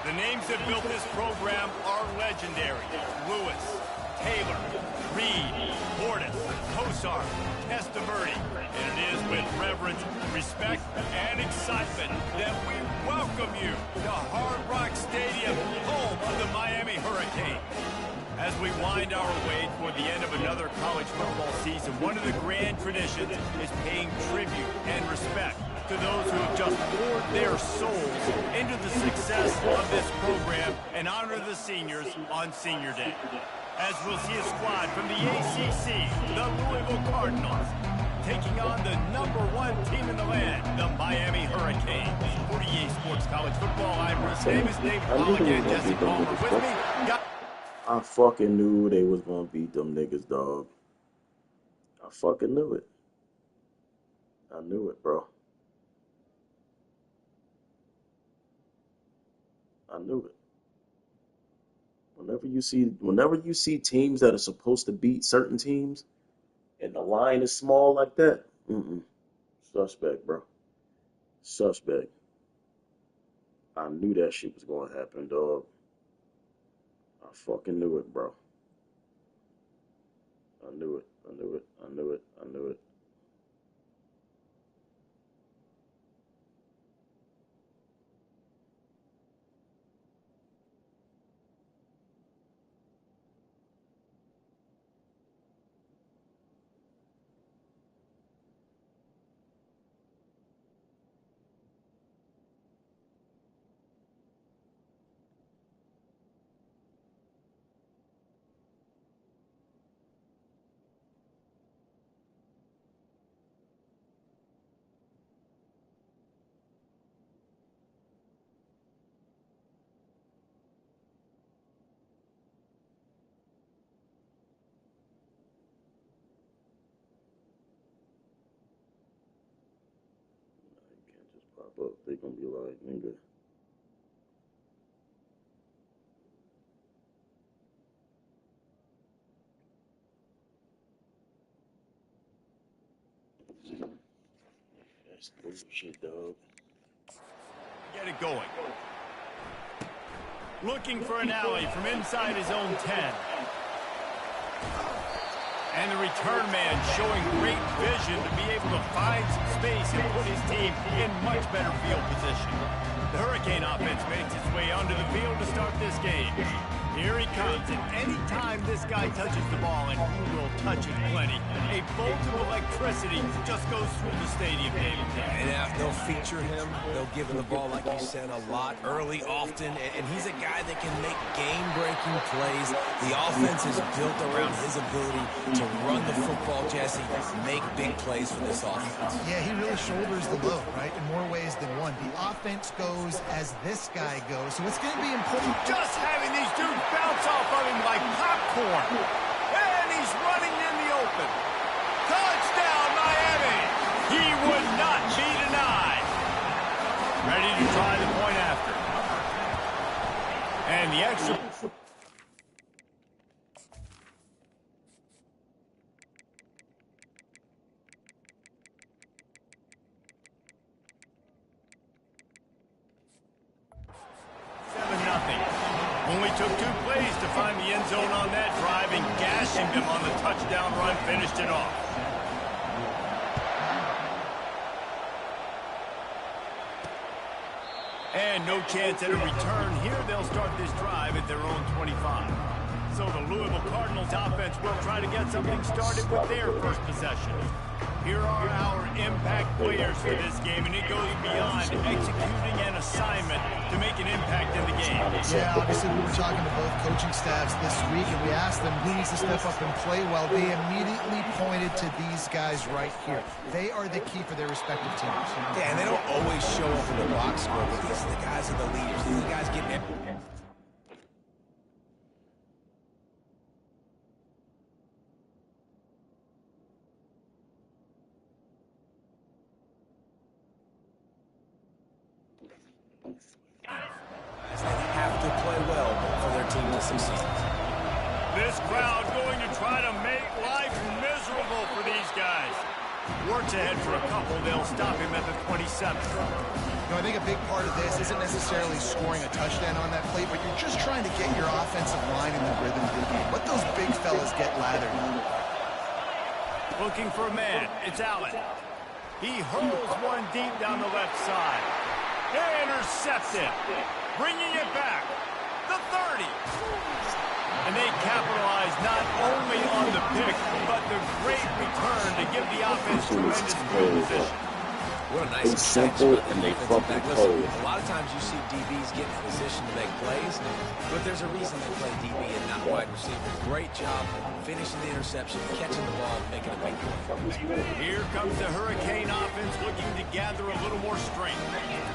The names that built this program are legendary. Lewis, Taylor, Reed, Portis, Kosar, Testaverde. And it is with reverence, respect, and excitement that we welcome you to Hard Rock Stadium, home of the Miami Hurricane. As we wind our way toward the end of another college football season, one of the grand traditions is paying tribute and respect to those who have just poured their souls into the success of this program and honor the seniors on Senior Day. As we'll see a squad from the ACC, the Louisville Cardinals, taking on the #1 team in the land, the Miami Hurricanes. 48 Sports College Football, I'm Bruce Davis, David Pollack, and Jesse Palmer with me. I fucking knew they was gonna beat them niggas, dog. I fucking knew it. I knew it, bro. I knew it. Whenever you see teams that are supposed to beat certain teams, and the line is small like that, suspect, bro. Suspect. I knew that shit was gonna happen, dog. I fucking knew it, bro. I knew it. I knew it. I knew it. I knew it. You can't just pop up. They gonna be like, nigga. That's bullshit, dog. Get it going. Looking for an alley from inside his own 10. And the return man showing great vision to be able to find some space and put his team in much better field position. The Hurricane offense makes its way onto the field to start this game. Here he comes, and anytime this guy touches the ball, and he will touch it plenty, a bolt of electricity just goes through the stadium, David. And they'll feature him. They'll give him the ball, like you said, a lot, early, often. And he's a guy that can make game-breaking plays. The offense is built around his ability to run the football, Jesse, make big plays for this offense. Yeah, he really shoulders the load, right, in more ways than one. The offense goes as this guy goes, so it's going to be important. Just having these dudes bounce off of him like popcorn. And he's running in the open. Touchdown, Miami. He would not be denied. Ready to try the point after. And the extra... Only took 2 plays to find the end zone on that drive, and gashing them on the touchdown run finished it off. And no chance at a return here. They'll start this drive at their own 25. So the Louisville Cardinals offense will try to get something started with their first possession. Here are our impact players for this game, and it goes beyond executing an assignment to make an impact in the game. Yeah, obviously we were talking to both coaching staffs this week, and we asked them who needs to step up and play well. They immediately pointed to these guys right here. They are the key for their respective teams. Yeah, and they don't always show up in the box score, but these are the guys are the leaders. These are the guys getting everything. They have to play well for their team to succeed. This crowd going to try to make life miserable for these guys. Works ahead for a couple. They'll stop him at the 27. I think a big part of this isn't necessarily scoring a touchdown on that play, but you're just trying to get your offensive line in the rhythm of the game. Let those big fellas get lathered. Looking for a man. It's Allen. He hurls one deep down the left side. Intercepted. Bringing it back. The 30. And they capitalize not only on the pick, but the great return to give the offense tremendous field position. What a nice They catch simple by the and they defensive fucking back. Listen, cold. a lot of times you see DBs get in position to make plays, but there's a reason they play DB and not wide receiver. Great job finishing the interception, catching the ball, making a big play. Here comes the Hurricane offense looking to gather a little more strength.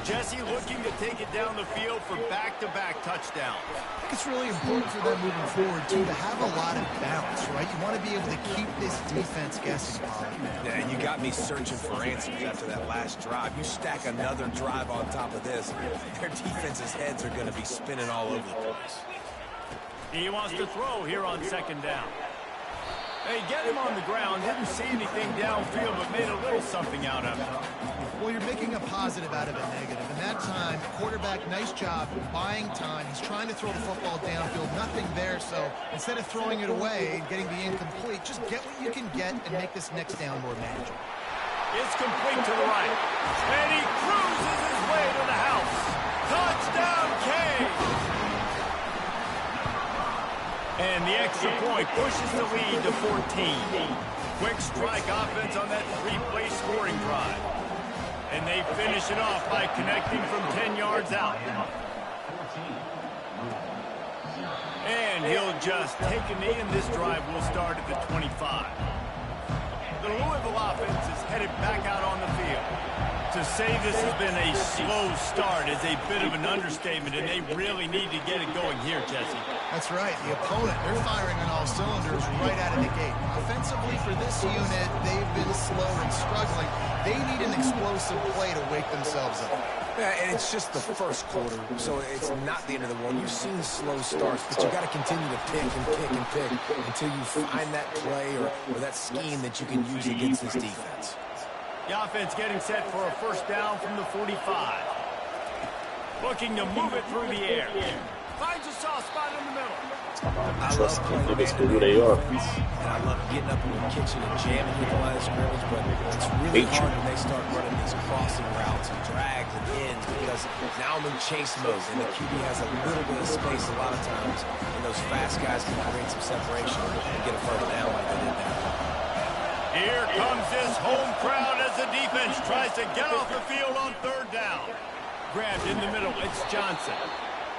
Jesse looking to take it down the field for back-to-back touchdowns. I think it's really important for them moving forward, too, to have a lot of balance, right? You want to be able to keep this defense guessing, Bob. Yeah, and you got me searching for answers after that last drive. You stack another drive on top of this, their defense's heads are going to be spinning all over the place. He wants to throw here on second down. They get him on the ground, didn't see anything downfield, but made a little something out of it. Well, you're making a positive out of a negative. And that time, quarterback, nice job buying time. He's trying to throw the football downfield, nothing there. So instead of throwing it away and getting the incomplete, just get what you can get and make this next down more manageable. It's complete to the right. And he cruises his way to the house. Touchdown, Cage! And the extra point pushes the lead to 14. Quick strike offense on that three-play scoring drive. And they finish it off by connecting from 10 yards out. And he'll just take a knee, and this drive will start at the 25. The Louisville offense is headed back out on the field. To say this has been a slow start is a bit of an understatement, and they really need to get it going here, Jesse. That's right. The opponent, they're firing on all cylinders right out of the gate. Offensively, for this unit, they've been slow and struggling. They need an explosive play to wake themselves up. Yeah, and it's just the first quarter, so it's not the end of the world. You've seen slow starts, but you got to continue to pick and pick and pick until you find that play or that scheme that you can use against this defense. The offense getting set for a first down from the 45. Looking to move it through the air. Finds a soft spot in the middle. I Trust love the playing niggas for who they are. and I love getting up in the kitchen and jamming you the line of scrimmage, but it's really hard when they start running these crossing routes and drags and ends because now I'm in chase mode and the QB has a little bit of space a lot of times, and those fast guys can create some separation and get a first down like they did there. Here comes this home crowd as the defense tries to get off the field on third down. Grabbed in the middle, it's Johnson.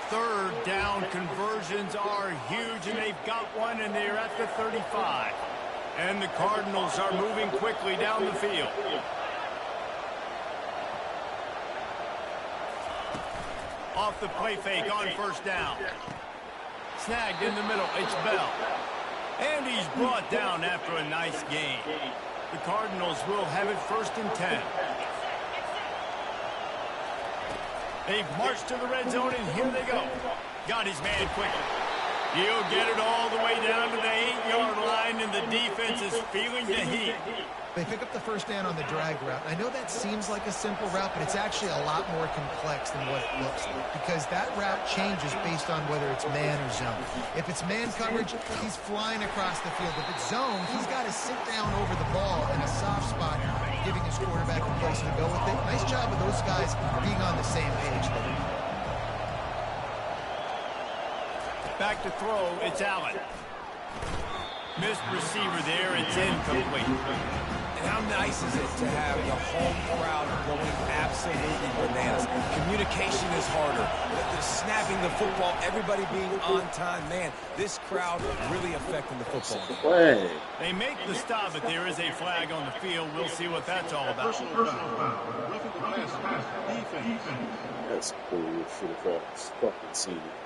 Third down conversions are huge, and they've got one, and they're at the 35. And the Cardinals are moving quickly down the field. Off the play fake on first down. Snagged in the middle, it's Bell. And he's brought down after a nice gain. The Cardinals will have it first and 10. They've marched to the red zone, and here they go. Got his man quickly. He'll get it all the way down to the 8-yard line, and the defense is feeling the heat. They pick up the first down on the drag route. I know that seems like a simple route, but it's actually a lot more complex than what it looks like because that route changes based on whether it's man or zone. If it's man coverage, he's flying across the field. If it's zone, he's got to sit down over the ball in a soft spot, giving his quarterback a place to go with it. Nice job of those guys being on the same page there. Back to throw, it's Allen. Missed receiver there, it's incomplete. And how nice is it to have the home crowd going absolutely bananas? Communication is harder. The snapping the football, everybody being on time. Man, this crowd really affecting the football game. Flag. They make the stop, but there is a flag on the field. We'll see what that's all about. That's cool. Should have fucking seen it.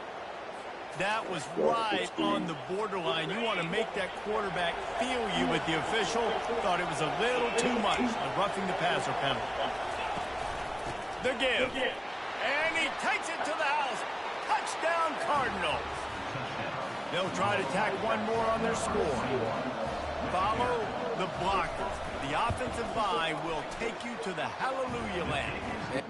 That was right on the borderline. You want to make that quarterback feel you, but the official thought it was a little too much. A roughing the passer penalty. The give. And he takes it to the house. Touchdown, Cardinals. They'll try to tack one more on their score. Follow the blocker. The offensive line will take you to the hallelujah land.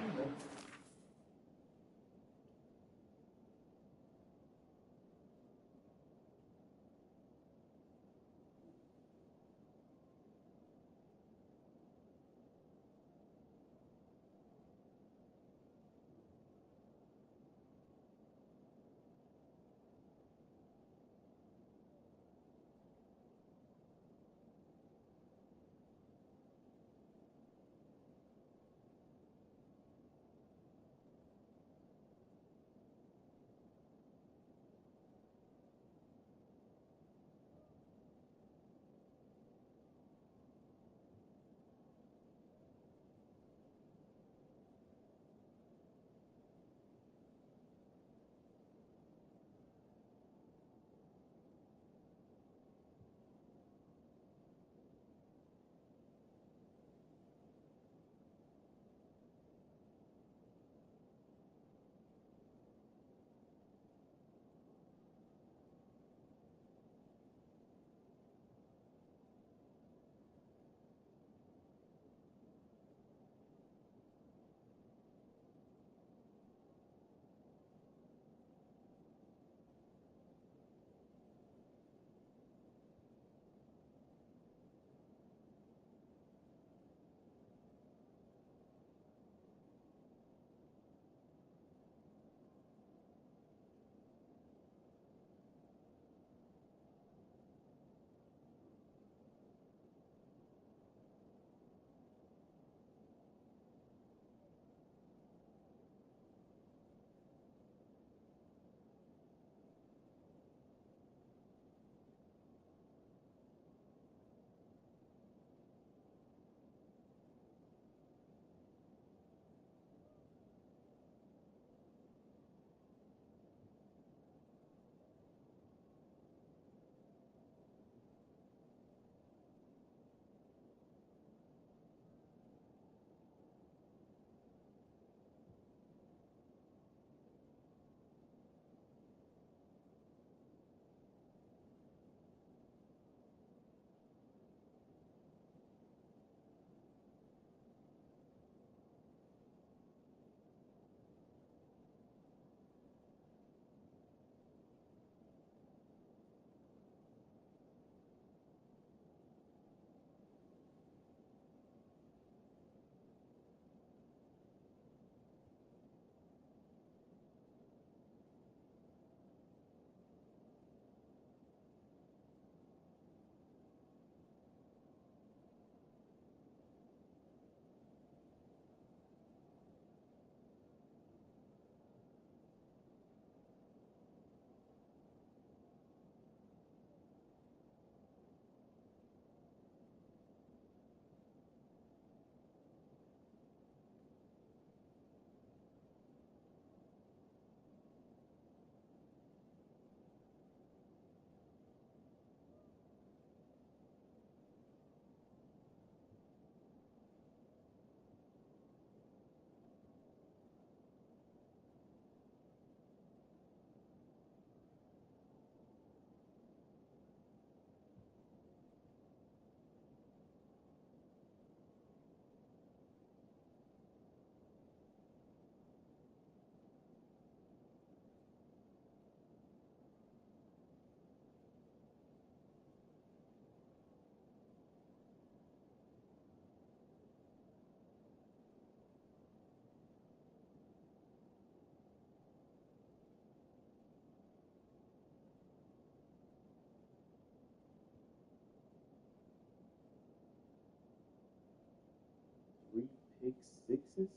pick sixes?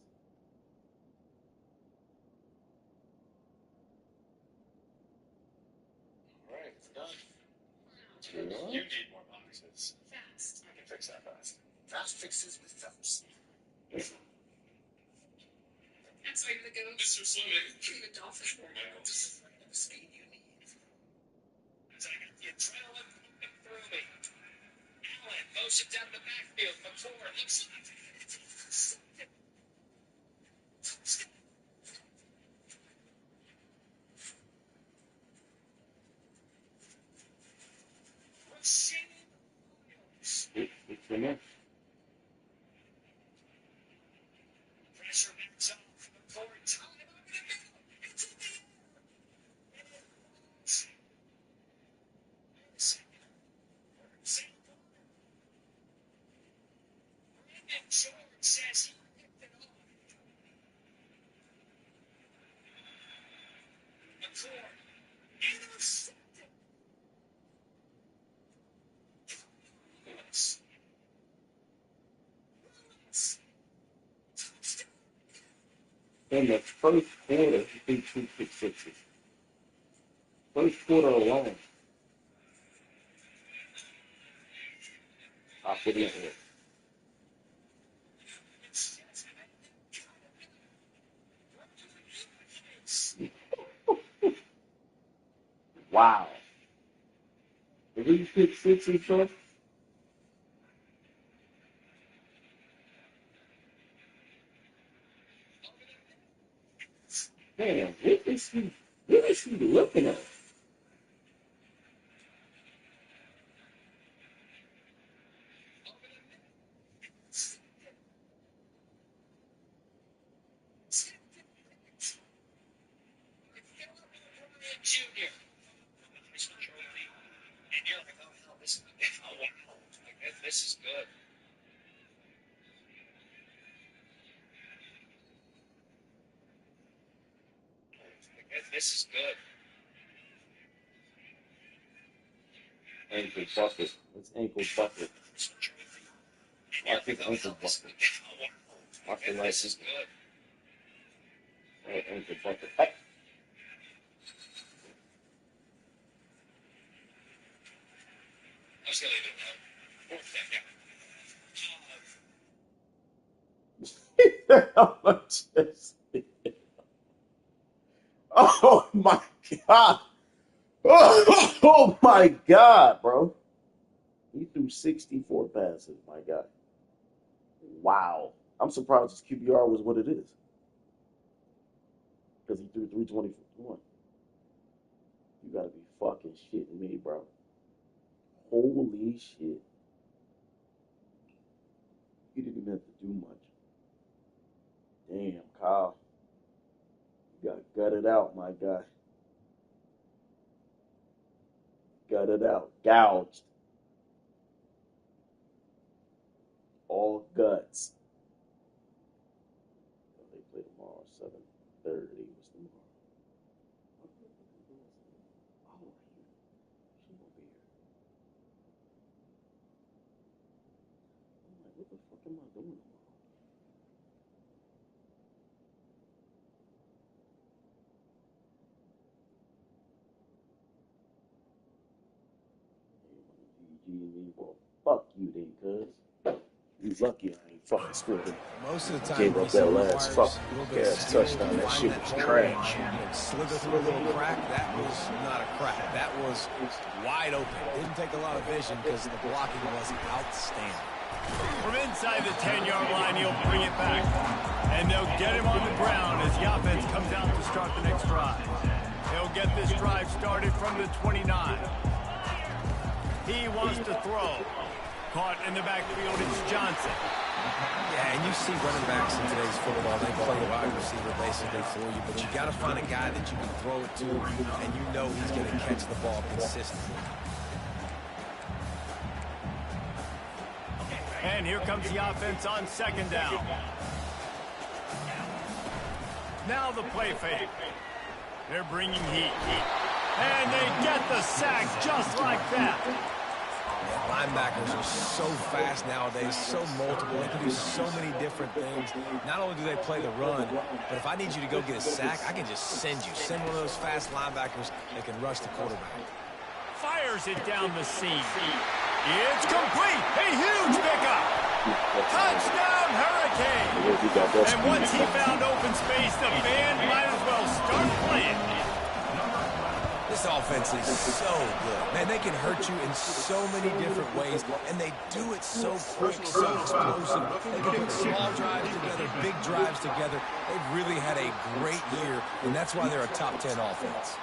All right, it's done. What? You need more boxes. Fast. I can fix that fast. Fast fixes with Phelps. That's where the go. Mr. Swimming. You're the dolphin. Just the speed you need. As I got the adrenaline pumping through me. Allen motions out of the backfield. McCord looks like What's the next? pressure backs off. McCord time over the middle. It's in the air. And it was. Second. Brandon George says he picked it off. McCord. Intercepted. In the first quarter, he threw 2 pick sixes. First quarter alone. I'll put it in here. Wow. 3 pick sixes, bro? Man, what is he looking at? Junior. And you're like, oh, hell, this is wow. Like, this is good. Like, this is good. Ankle bucket. It's ankle bucket. I think ankle bucket. Watch the right. This is good. Right, ankle bucket. Hey. I was going to leave it now. How much is it? Oh my God. Oh my God, bro. He threw 64 passes, my guy. Wow. I'm surprised his QBR was what it is. Because he threw 321. You gotta be fucking shitting me, bro. Holy shit. He didn't even have to do much. Damn, Kyle. You got gutted out, my guy. Gutted out. Gouged. All guts. They play tomorrow, 7:30. What's tomorrow? Oh, she won't be here. I'm like, what the fuck am I doing tomorrow? Well, fuck you then, cuz. You lucky I ain't fucking scored it. Most of the time, Gave up that last fucking ass touchdown. That shit was trash. Slither through a little crack. That was not a crack. That was wide open. Didn't take a lot of vision because the blocking was outstanding. From inside the 10-yard line, he'll bring it back. And they'll get him on the ground as the offense comes out to start the next drive. He'll get this drive started from the 29. He wants to throw. Caught in the backfield, it's Johnson. Yeah, and you see running backs in today's football, they play a wide receiver basically for you, but you got to find a guy that you can throw it to, and you know he's going to catch the ball consistently. And here comes the offense on second down. Now the play fake. They're bringing heat. And they get the sack just like that. Linebackers are so fast nowadays, so multiple. They can do so many different things. Not only do they play the run, but if I need you to go get a sack, I can just send you. Send one of those fast linebackers that can rush the quarterback. Fires it down the seam. It's complete. A huge pickup. Touchdown, Hurricane. And once he found open space, the band might as well start playing. This offense is so good. Man, they can hurt you in so many different ways, and they do it so quick, so explosive. They can put small drives together, big drives together. They've really had a great year, and that's why they're a top 10 offense.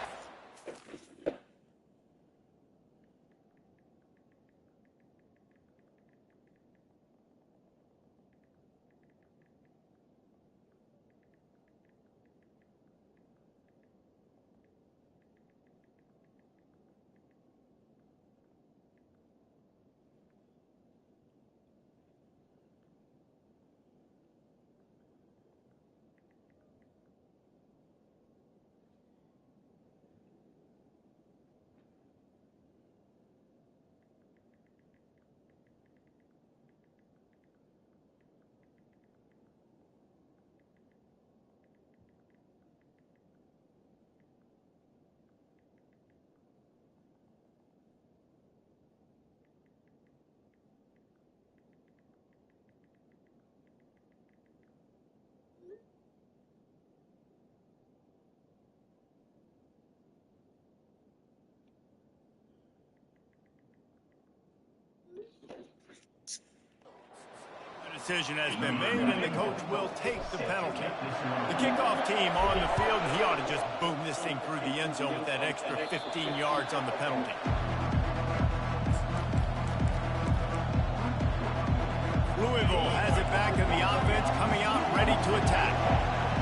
Decision has been made, and the coach will take the penalty. The kickoff team on the field, and he ought to just boom this thing through the end zone with that extra 15 yards on the penalty. Louisville has it back in the offense, coming out ready to attack.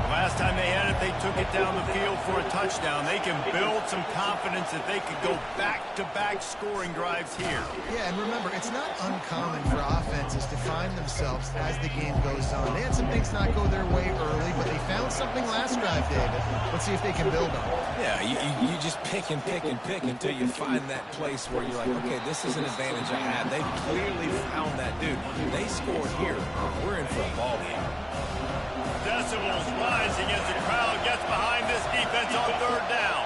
Last time they had it, they took it down the field for a touchdown. They can build some confidence that they could go back-to-back scoring drives here. Yeah, and remember, it's not uncommon for offenses to find themselves as the game goes on. They had some things not go their way early, but they found something last drive, David. Let's see if they can build on it. Yeah, you just pick and pick and pick until you find that place where you're like, okay, this is an advantage I have. They clearly found that dude. They scored here. We're in for a ball game. Decibels rising as the crowd gets behind this defense on third down.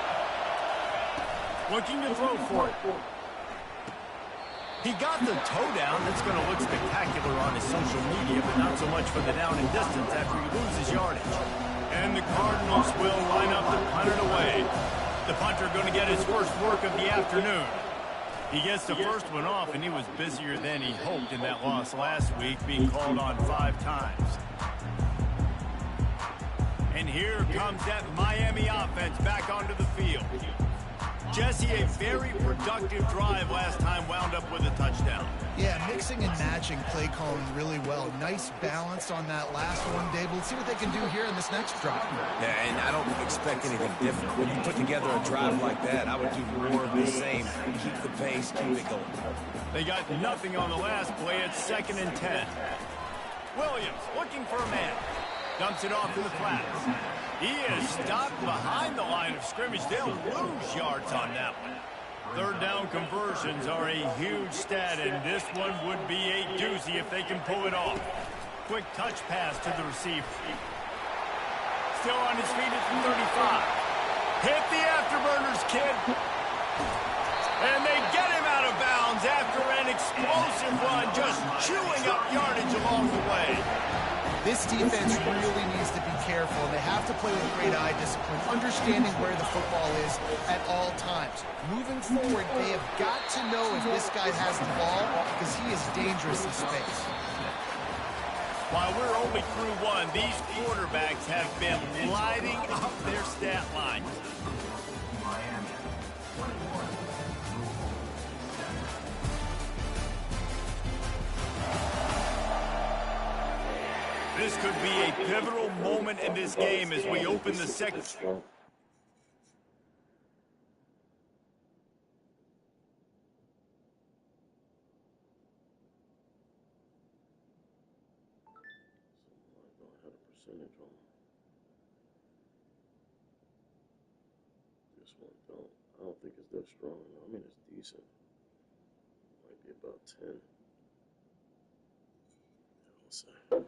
Looking to throw for it. He got the toe down. That's going to look spectacular on his social media, but not so much for the down and distance after he loses yardage. And the Cardinals will line up to punt it away. The punter going to get his first work of the afternoon. He gets the first one off, and he was busier than he hoped in that loss last week, being called on 5 times. And here comes that Miami offense back onto the field. Jesse, a very productive drive last time, wound up with a touchdown. Yeah, mixing and matching play calling really well. Nice balance on that last one, Dave. Let's see what they can do here in this next drive. Yeah, and I don't expect anything different. When you put together a drive like that, I would do more of the same. Keep the pace, keep it going. They got nothing on the last play. It's 2nd and 10. Williams looking for a man. Dumps it off to the flats. He is stopped behind the line of scrimmage. They'll lose yards on that one. Third down conversions are a huge stat, and this one would be a doozy if they can pull it off. Quick touch pass to the receiver. Still on his feet at the 35. Hit the afterburners, kid. And they get him out of bounds after an explosive run, just chewing up yardage along the way. This defense really needs to be careful, and they have to play with great eye discipline, understanding where the football is at all times. Moving forward, they have got to know if this guy has the ball, because he is dangerous in space. While we're only through one, these quarterbacks have been lighting up their stat line. This could be a pivotal moment in this game as we open the second. This one I don't think it's that strong. I mean, it's decent. Might Maybe about 10. What's that?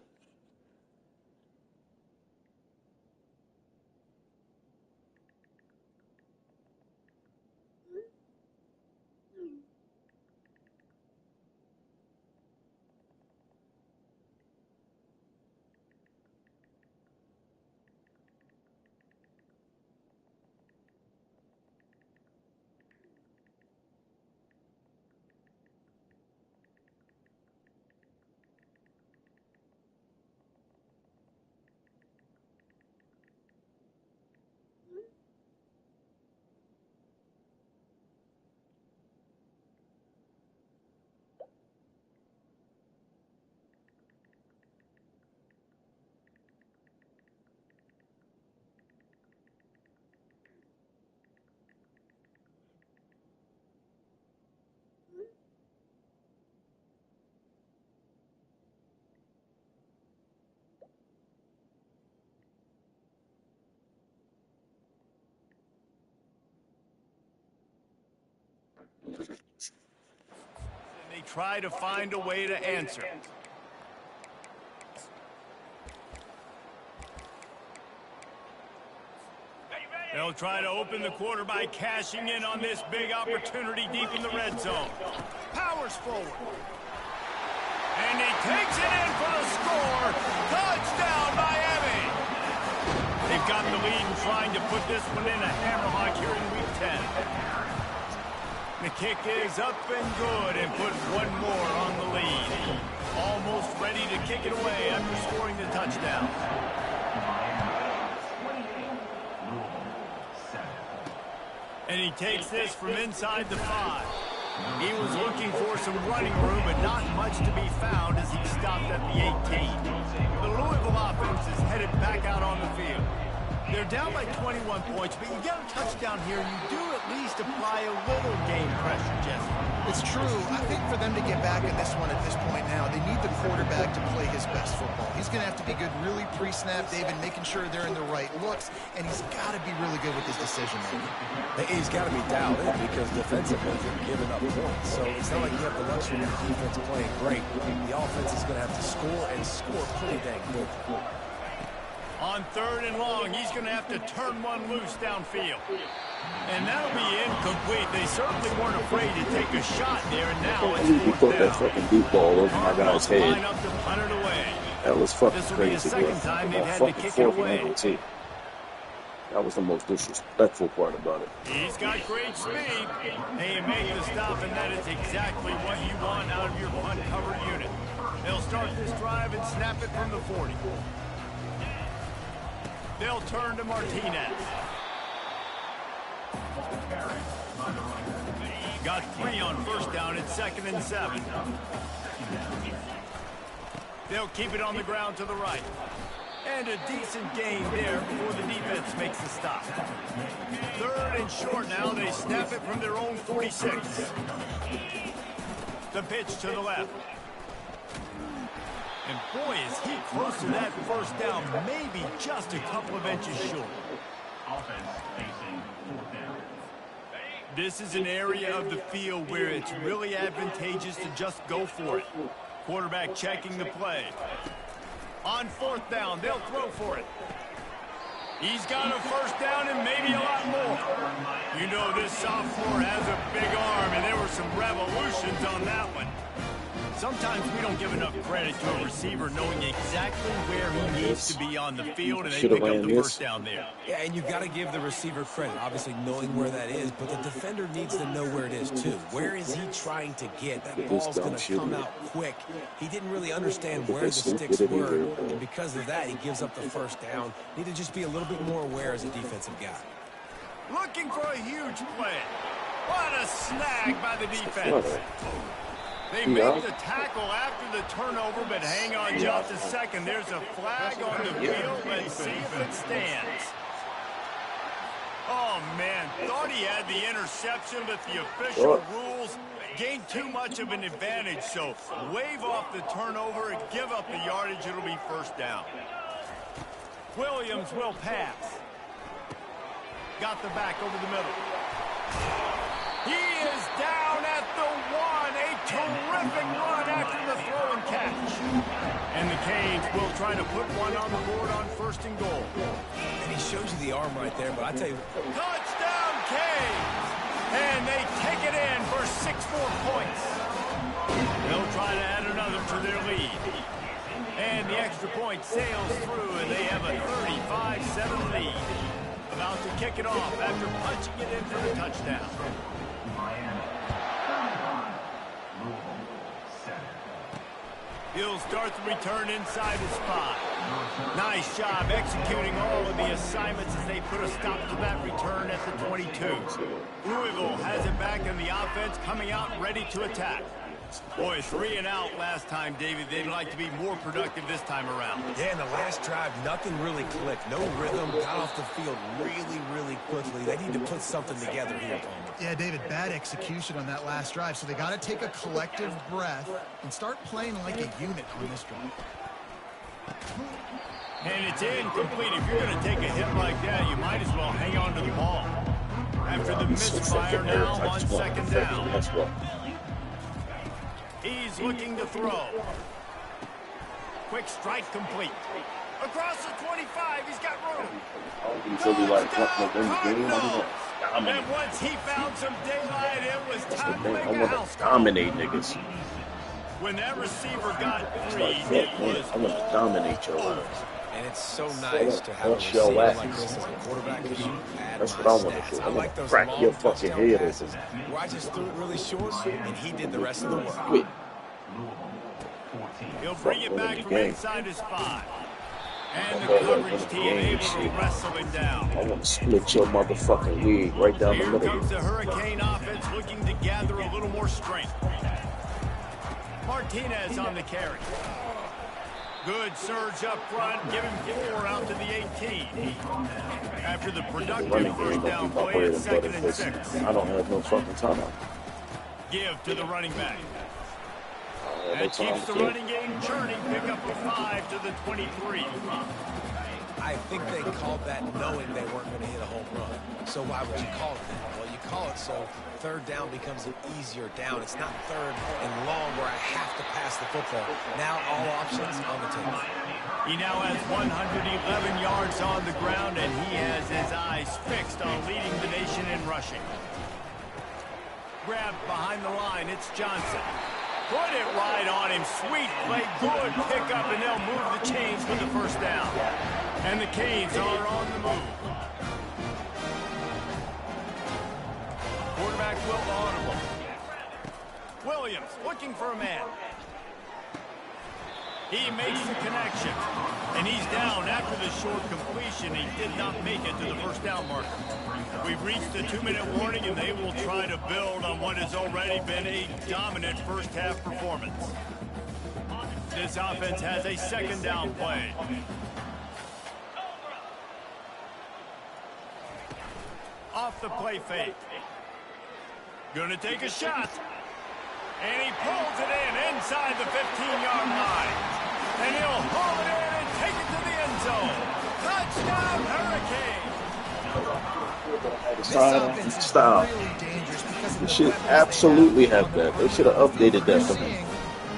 They try to find a way to answer. They'll try to open the quarter by cashing in on this big opportunity deep in the red zone. Powers forward. And he takes it in for the score. Touchdown, Miami. They've got the lead and trying to put this one in a hammerlock here in Week 10. The kick is up and good and put one more on the lead. Almost ready to kick it away after scoring the touchdown. And he takes this from inside the 5. He was looking for some running room, but not much to be found as he stopped at the 18. The Louisville offense is headed back out on the field. They're down by 21 points, but you get a touchdown here, you do at least apply a little game pressure, Jesse. It's true. I think for them to get back in this one at this point now, they need the quarterback to play his best football. He's going to have to be good really pre-snap, David, making sure they're in the right looks, and he's got to be really good with his decision-making. He's got to be dialed in because defensively they're giving up points. So it's not like you have the luxury of the defense playing great. The offense is going to have to score and score pretty dang good. On 3rd and long, he's going to have to turn one loose downfield. And that'll be incomplete. They certainly weren't afraid to take a shot there, and now it's He put that fucking deep ball over my guy's head. Line up to punt it away. That was fucking This will be the crazy, second bro. time they've had Fucking to kick it away. too. That was the most disrespectful part about it. He's got great speed. They make the stop, and that is exactly what you want out of your punt cover unit. They'll start this drive and snap it from the 40. They'll turn to Martinez. Got 3 on 1st down at 2nd and 7. They'll keep it on the ground to the right. And a decent gain there before the defense makes the stop. 3rd and short now. They snap it from their own 46. The pitch to the left. And boy, is he close to that 1st down, maybe just a couple of inches short. This is an area of the field where it's really advantageous to just go for it. Quarterback checking the play. On 4th down, they'll throw for it. He's got a 1st down and maybe a lot more. You know this sophomore has a big arm, and there were some revolutions on that one. Sometimes we don't give enough credit to a receiver knowing exactly where he needs to be on the field, and they pick up the 1st down there. Yeah, and you've got to give the receiver credit, obviously knowing where that is, but the defender needs to know where it is too. Where is he trying to get? That ball's going to come out quick. He didn't really understand where the sticks were, and because of that, he gives up the 1st down. Need to just be a little bit more aware as a defensive guy. Looking for a huge play. What a snag by the defense. They make the tackle after the turnover, but hang on just a second. There's a flag on the field. Let's see if it stands. Oh, man. Thought he had the interception, but the official rules gained too much of an advantage. So wave off the turnover and give up the yardage. It'll be 1st down. Williams will pass. Got the back over the middle. He is down at the 1. A And the Canes will try to put one on the board on 1st and goal. And he shows you the arm right there, but I tell you... Touchdown, Canes! And they take it in for 6 more points. They'll try to add another to their lead. And the extra point sails through, and they have a 35-7 lead. About to kick it off after punching it in for the touchdown. He'll start the return inside his 5. Nice job executing all of the assignments as they put a stop to that return at the 22. Louisville has it back in the offense, coming out ready to attack. Boy, 3 and out last time, David. They'd like to be more productive this time around. Yeah, in the last drive, nothing really clicked. No rhythm, got off the field really quickly. They need to put something together here, Palmer. Yeah, David, bad execution on that last drive, so they got to take a collective breath and start playing like a unit on this drive. And it's incomplete. If you're going to take a hit like that, you might as well hang on to the ball. After the misfire now on 2nd down. He's looking to throw. Quick strike complete. Across the 25, he's got room. Cardinals! And once he found some daylight, it was time to make a house call. Dominate niggas. When that receiver got free, I want to dominate your ass. And it's so nice to have a receiver like this as a quarterback. That's what I want to do. I want to crack your fucking head open. Where I just threw it really short, and he did the rest of the work. Quit. He'll bring it back from inside his 5. And the coverage team able to wrestle him down. I want to split your motherfucking leg right down the Here middle. comes the Hurricane offense looking to gather a little more strength. Martinez on the carry. Good surge up front, give him 4 out to the 18. After the productive first down play, it's 2nd and 6. I don't have no fucking time. Give to the running back. That keeps the running game churning. Pick up a 5 to the 23. I think they called that knowing they weren't going to hit a home run. So why would you call it that? Well, you call it so 3rd down becomes an easier down. It's not 3rd and long where I have to pass the football. Now all options on the table. He now has 111 yards on the ground, and he has his eyes fixed on leading the nation in rushing. Grabbed behind the line, it's Johnson. Put it right on him. Sweet play, good pickup, and they'll move the chains with the 1st down. And the Canes are on the move. Quarterback will audible. Williams looking for a man. He makes the connection. And he's down after the short completion. He did not make it to the 1st down marker. We've reached the 2-minute warning, and they will try to build on what has already been a dominant first-half performance. This offense has a 2nd down play. Off the play fake. Gonna take a shot. And he pulls it in inside the 15-yard line. And he'll haul it in and take it to the end zone. Touchdown, Hurricane! This offense is really dangerous because of They the should weapons absolutely they have that. They should have updated that for me.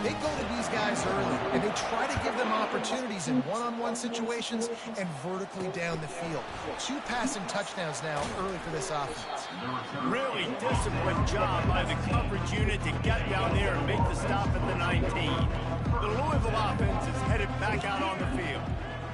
They go to these guys early, and they try to give them opportunities in one-on-one situations and vertically down the field. 2 passing touchdowns now early for this offense. Really disciplined job by the coverage unit to get down there and make the stop at the 19. The Louisville offense is headed back out on the field.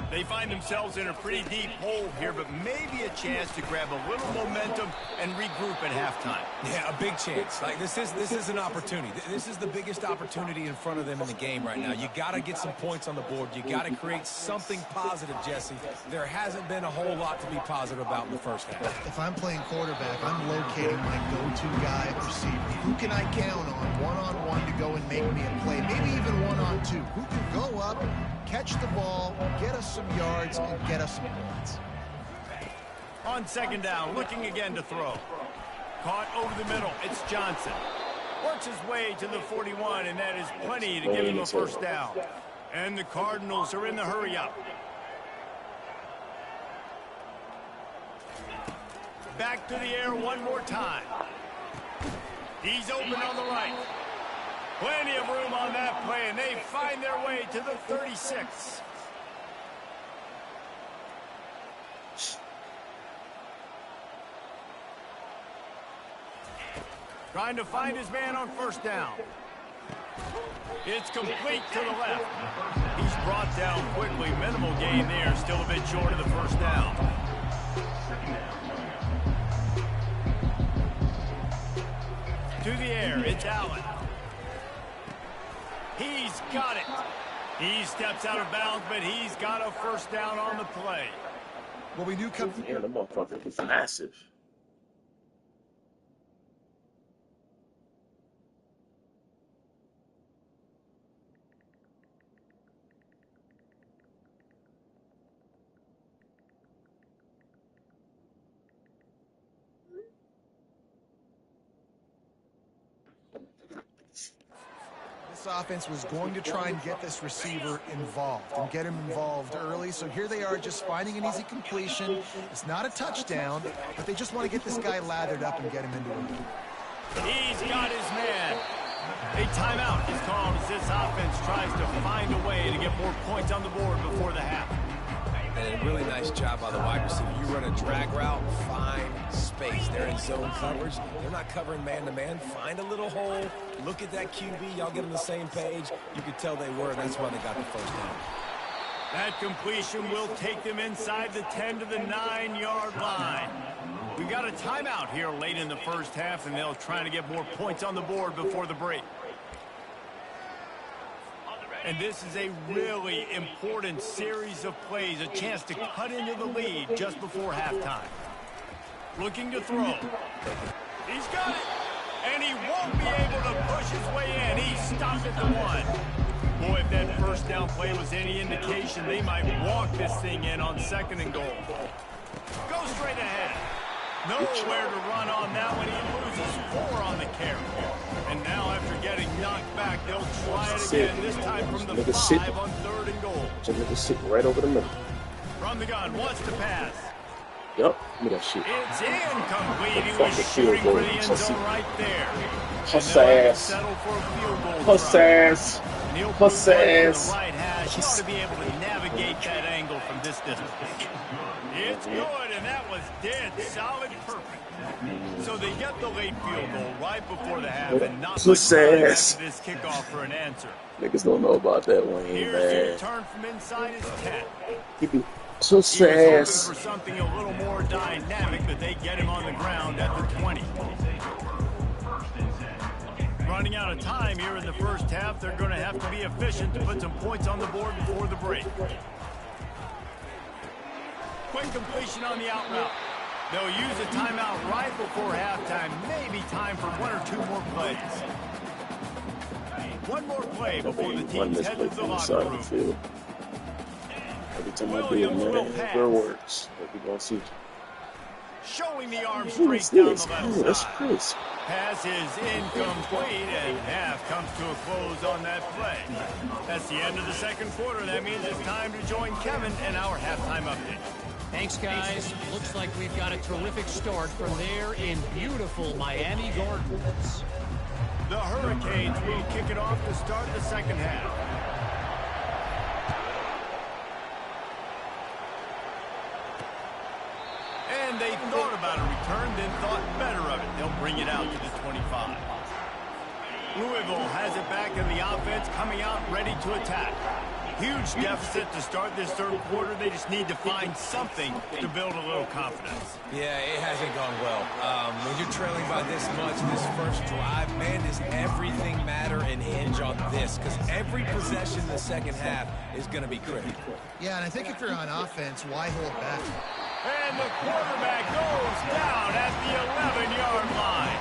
They find themselves in a pretty deep hole here, but maybe a chance to grab a little momentum and regroup at halftime. Yeah, a big chance. Like this is an opportunity. This is the biggest opportunity in front of them in the game right now. You got to get some points on the board. You got to create something positive, Jesse. There hasn't been a whole lot to be positive about in the first half. If I'm playing quarterback, I'm locating my go-to guy at receiver. Who can I count on one-on-one to go and make me a play? Maybe even 1-on-2. Who can go up, catch the ball, get us some yards, and get us some points. On 2nd down, looking again to throw. Caught over the middle. It's Johnson. Works his way to the 41, and that is plenty to give him a 1st down. And the Cardinals are in the hurry-up. Back to the air one more time. He's open on the right. Plenty of room on that play, and they find their way to the 36. Trying to find his man on first down. It's complete to the left. He's brought down quickly. Minimal gain there. Still a bit short of the first down. To the air. It's Allen. He's got it. He steps out of bounds, but he's got a first down on the play. Well, we knew coming. Man, the motherfucker is massive. This offense was going to try and get this receiver involved and get him involved early. So here they are just finding an easy completion. It's not a touchdown, but they just want to get this guy lathered up and get him into it. He's got his man. A timeout is called as this offense tries to find a way to get more points on the board before the half. And a really nice job by the wide receiver. You run a drag route, find space. They're in zone coverage. They're not covering man-to-man. Find a little hole. Look at that QB. Y'all get on the same page. You could tell they were, and that's why they got the first down. That completion will take them inside the 10 to the 9-yard line. We got a timeout here late in the first half, and they'll try to get more points on the board before the break. And this is a really important series of plays, a chance to cut into the lead just before halftime. Looking to throw. He's got it. And he won't be able to push his way in. He stopped at the 1. Boy, if that first down play was any indication, they might walk this thing in on 2nd and goal. Go straight ahead. Nowhere to run on that one. He loses 4 on the carry. And now after getting knocked back, they'll try it again, this time from the 5 on 3rd and goal. Just nigga sit right over the middle. From the gun, wants to pass. Yep, look at that shit. It's incomplete. He was shooting for the end zone right there. Puss ass. Puss ass. Puss ass. Right hash. He ought to be able to navigate that angle from this distance. It's good, and that was dead solid perfect. So they get the late field goal right before the half, and not much time after this kickoff for an answer. Niggas don't know about that one. Here's the return from inside his 10. He be so sad. For something a little more dynamic, but they get him on the ground at the 20. Running out of time here in the first half, they're going to have to be efficient to put some points on the board before the break. Quick completion on the out route. They'll use a timeout right before halftime. Maybe time for 1 or 2 more plays. One more play before the teams head to the locker room. Every time I do it, man, it works. We're going to see. Showing the arm straight down the left side. That's crisp. Pass is incomplete, and half comes to a close on that play. That's the end of the second quarter. That means it's time to join Kevin and our halftime update. Thanks, guys. Looks like we've got a terrific start from there in beautiful Miami Gardens. The Hurricanes will kick it off to start the second half. And they thought about a return, then thought better of it. They'll bring it out to the 25. Louisville has it back in the offense, coming out ready to attack. Huge deficit to start this third quarter. They just need to find something to build a little confidence. Yeah, it hasn't gone well. When you're trailing by this much, this first drive, man, does everything matter and hinge on this? Because every possession in the second half is going to be critical. Yeah, and I think if you're on offense, why hold back? And the quarterback goes down at the 11-yard line.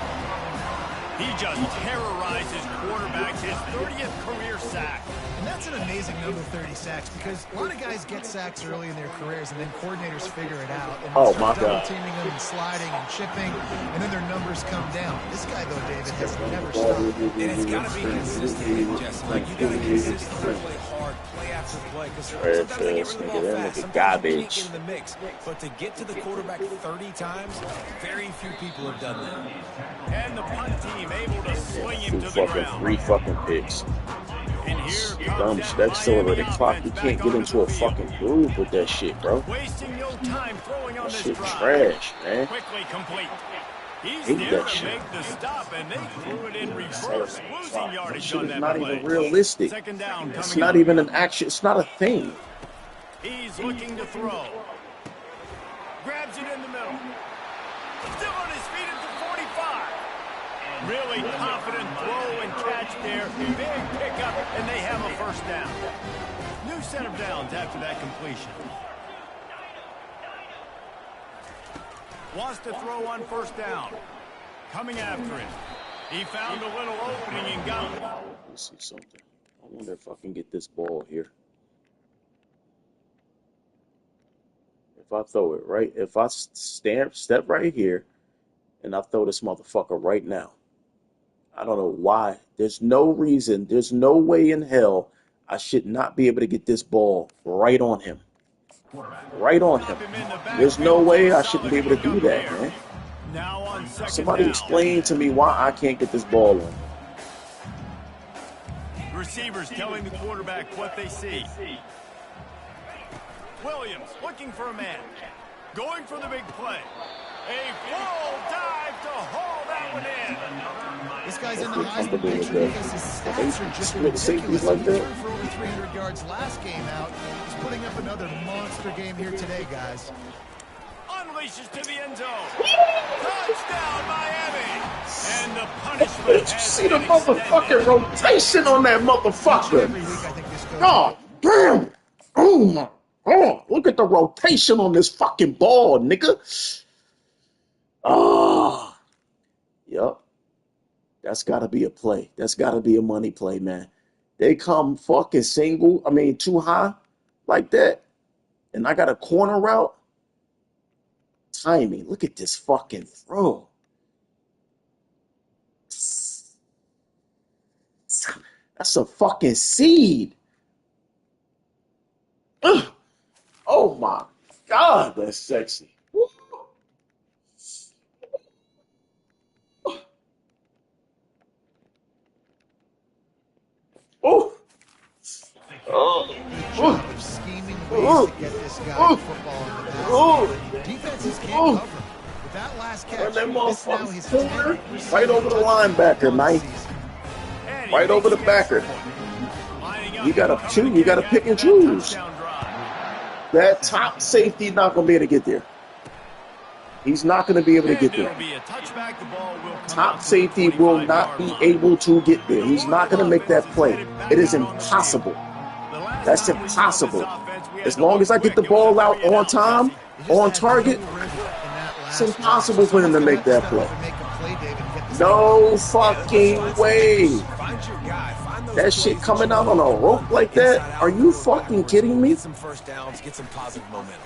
He just terrorizes quarterbacks, his 30th career sack. And that's an amazing number, 30 sacks, because a lot of guys get sacks early in their careers, and then coordinators figure it out. And oh, start my God. double-teaming them and sliding and chipping, and then their numbers come down. This guy, though, David, has never stopped. And it's got to be consistent, Jesse. Like, you got to consistently play hard, play after play, because sometimes they get rid of the ball fast. Sometimes you can't get in the mix. But to get to the quarterback 30 times, very few people have done that. And the punt team able to swing him to the Three ground. fucking picks. And here Dumb comes shit. that That accelerated Miami clock. You offense can't back get onto into the a field. fucking groove with that shit, bro. Wasting no time throwing on That this shit drive. trash, man. Quickly complete. He's Hate there that to shit. make the stop, and they threw it in reverse, losing That yardage shit on is that not play. even realistic. Second down It's coming not up. even an action. It's not a thing. He's looking to throw. Grabs it in the middle. Still on his feet at the 45. Really confident throw and catch there. Big pickup, and they have a first down. New set of downs after that completion. Wants to throw on first down. Coming after him. He found a little opening and got it. Let's see something. I wonder if I can get this ball here. If I throw it right, if I step right here and I throw this motherfucker right now, I don't know why. There's no reason, there's no way in hell I should not be able to get this ball right on him. Right on him. There's no way I shouldn't be able to do that, man. Now on second Somebody down. explain to me why I can't get this ball on. Receivers telling the quarterback what they see. Williams looking for a man. Going for the big play. A full dive to haul that one in. This guy's in the Heisman Comfortable with picture that. because his stats are just Split safeties ridiculous. like He that. threw for over 300 yards last game out. He's putting up another monster game here today, guys. Unleashes to the end zone. Touchdown, Miami. And the punishment Did you has see the been motherfucking extended. rotation on that Every motherfucker? week, I think this goes. God damn. Oh my God. Look at the rotation on this fucking ball, nigga. Ah. Yup. That's got to be a play. That's got to be a money play, man. They come fucking too high like that. And I got a corner route. Timing. Look at this fucking throw. That's a fucking seed. Ugh. Oh my God, that's sexy. Woo. Oh. Oh. Good job of scheming ways to get this guy the football in the pass. Defenses can't cover him. With that last catch, Run that this now motherfucker's his corner 10th right over the linebacker, man. And he Right over the makes backer. extra point. Lining up You gotta and choose. You gotta coming pick and together after choose. that touchdown drive. That top safety not gonna be able to get there. He's not gonna be able to And get it'll there. be a touchback. The ball will come out Top to the safety will 25-yard not be line. able to get there. He's not gonna make that play. It is impossible. The last That's time we saw this impossible. offense, we had As to long look as I get the quick. It was a ball out 3 and on out, time, Jesse. on target, it's impossible for him to make that play. No fucking way. Find your guy. Find those That shit plays coming that out you on a want. rope like Inside that? out, Are you go fucking backwards. kidding me? Get some first downs. Get some positive momentum.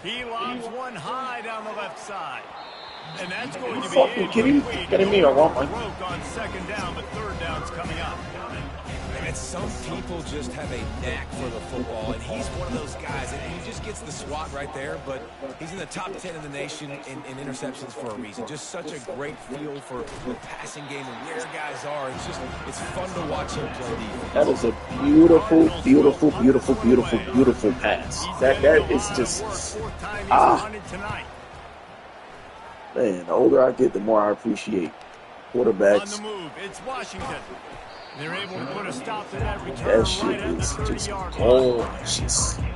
He lobs one high down the left side. And that's going to be Fucking kidding? incomplete. Kidding me or what, man? Broke on second down, but third down's coming up. And some people just have a knack for the football, and he's one of those guys, and he just gets the swat right there, but he's in the top 10 in the nation in interceptions for a reason. Just such a great feel for the passing game and where guys are. It's fun to watch him play defense. That is a beautiful, beautiful, beautiful, beautiful, beautiful pass. That is just man, the older I get, the more I appreciate On the quarterbacks. move, it's Washington. They're able to put a stop to that return That right shit at the is just 30-yard line. gorgeous. Here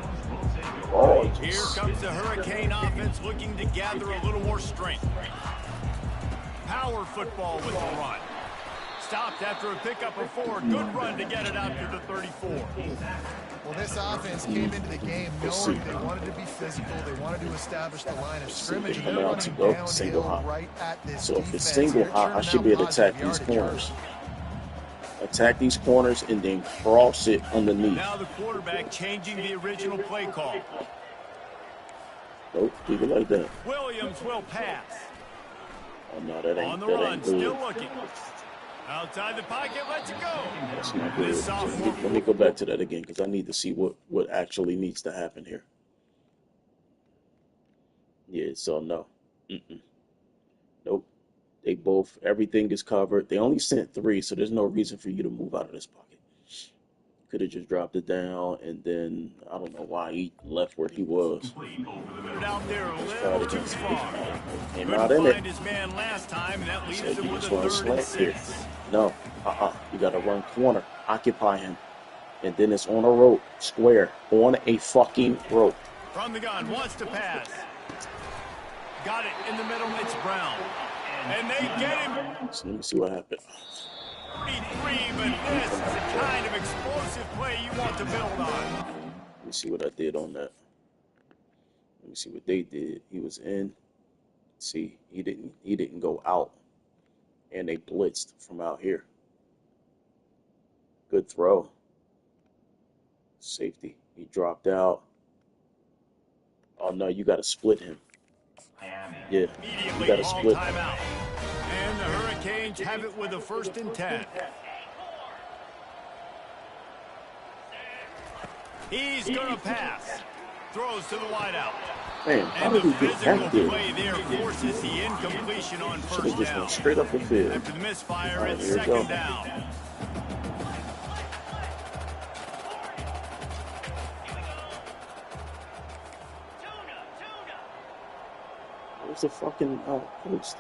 Gorgeous. comes the Hurricane offense looking to gather a little more strength. Power football with the run. Stopped after a pickup of 4. Good run to get it out to the 34. Well, this offense came into the game knowing they wanted to be physical. They wanted to establish the line of scrimmage, and they're Coming out to running go single downhill high. right at this So if defense. it's single They're high, I churning should out be able to attack positive these yardage corners. early. Attack these corners and then cross it underneath. Now the quarterback changing the original play call. Nope, keep it like that. Williams will pass. Oh no, that On the ain't run, good. still looking. Outside the pocket, lets it go. That's not good. This sophomore Let me go back to that again because I need to see what actually needs to happen here. Yeah, so no. Nope. They both, everything is covered. They only sent 3, so there's no reason for you to move out of this pocket. Could have just dropped it down, and then I don't know why he left where he was. Out there a little too far. Couldn't find his man last time, and that leaves him with a 3rd and 6. No, you got to run corner, occupy him, and then it's on a rope, square, on a fucking rope. From the gun, wants to pass. Got it in the middle, it's Brown. And they get him. So let me see what happened. 3, but this is the kind of explosive play you want to build on. Let me see what I did on that. Let me see what they did. He was in. See, he didn't go out. And they blitzed from out here. Good throw. Safety. He dropped out. Oh no, you gotta split him. Yeah, you gotta split him. And the Hurricanes have it with a 1st and 10. He's gonna pass. Throws to the wideout. Man, how and did the he get physical back there? play there forces the incompletion on 1st Just down. went straight up the field. After the misfire, Right, it's here we 2nd go. down. Where's the fucking post?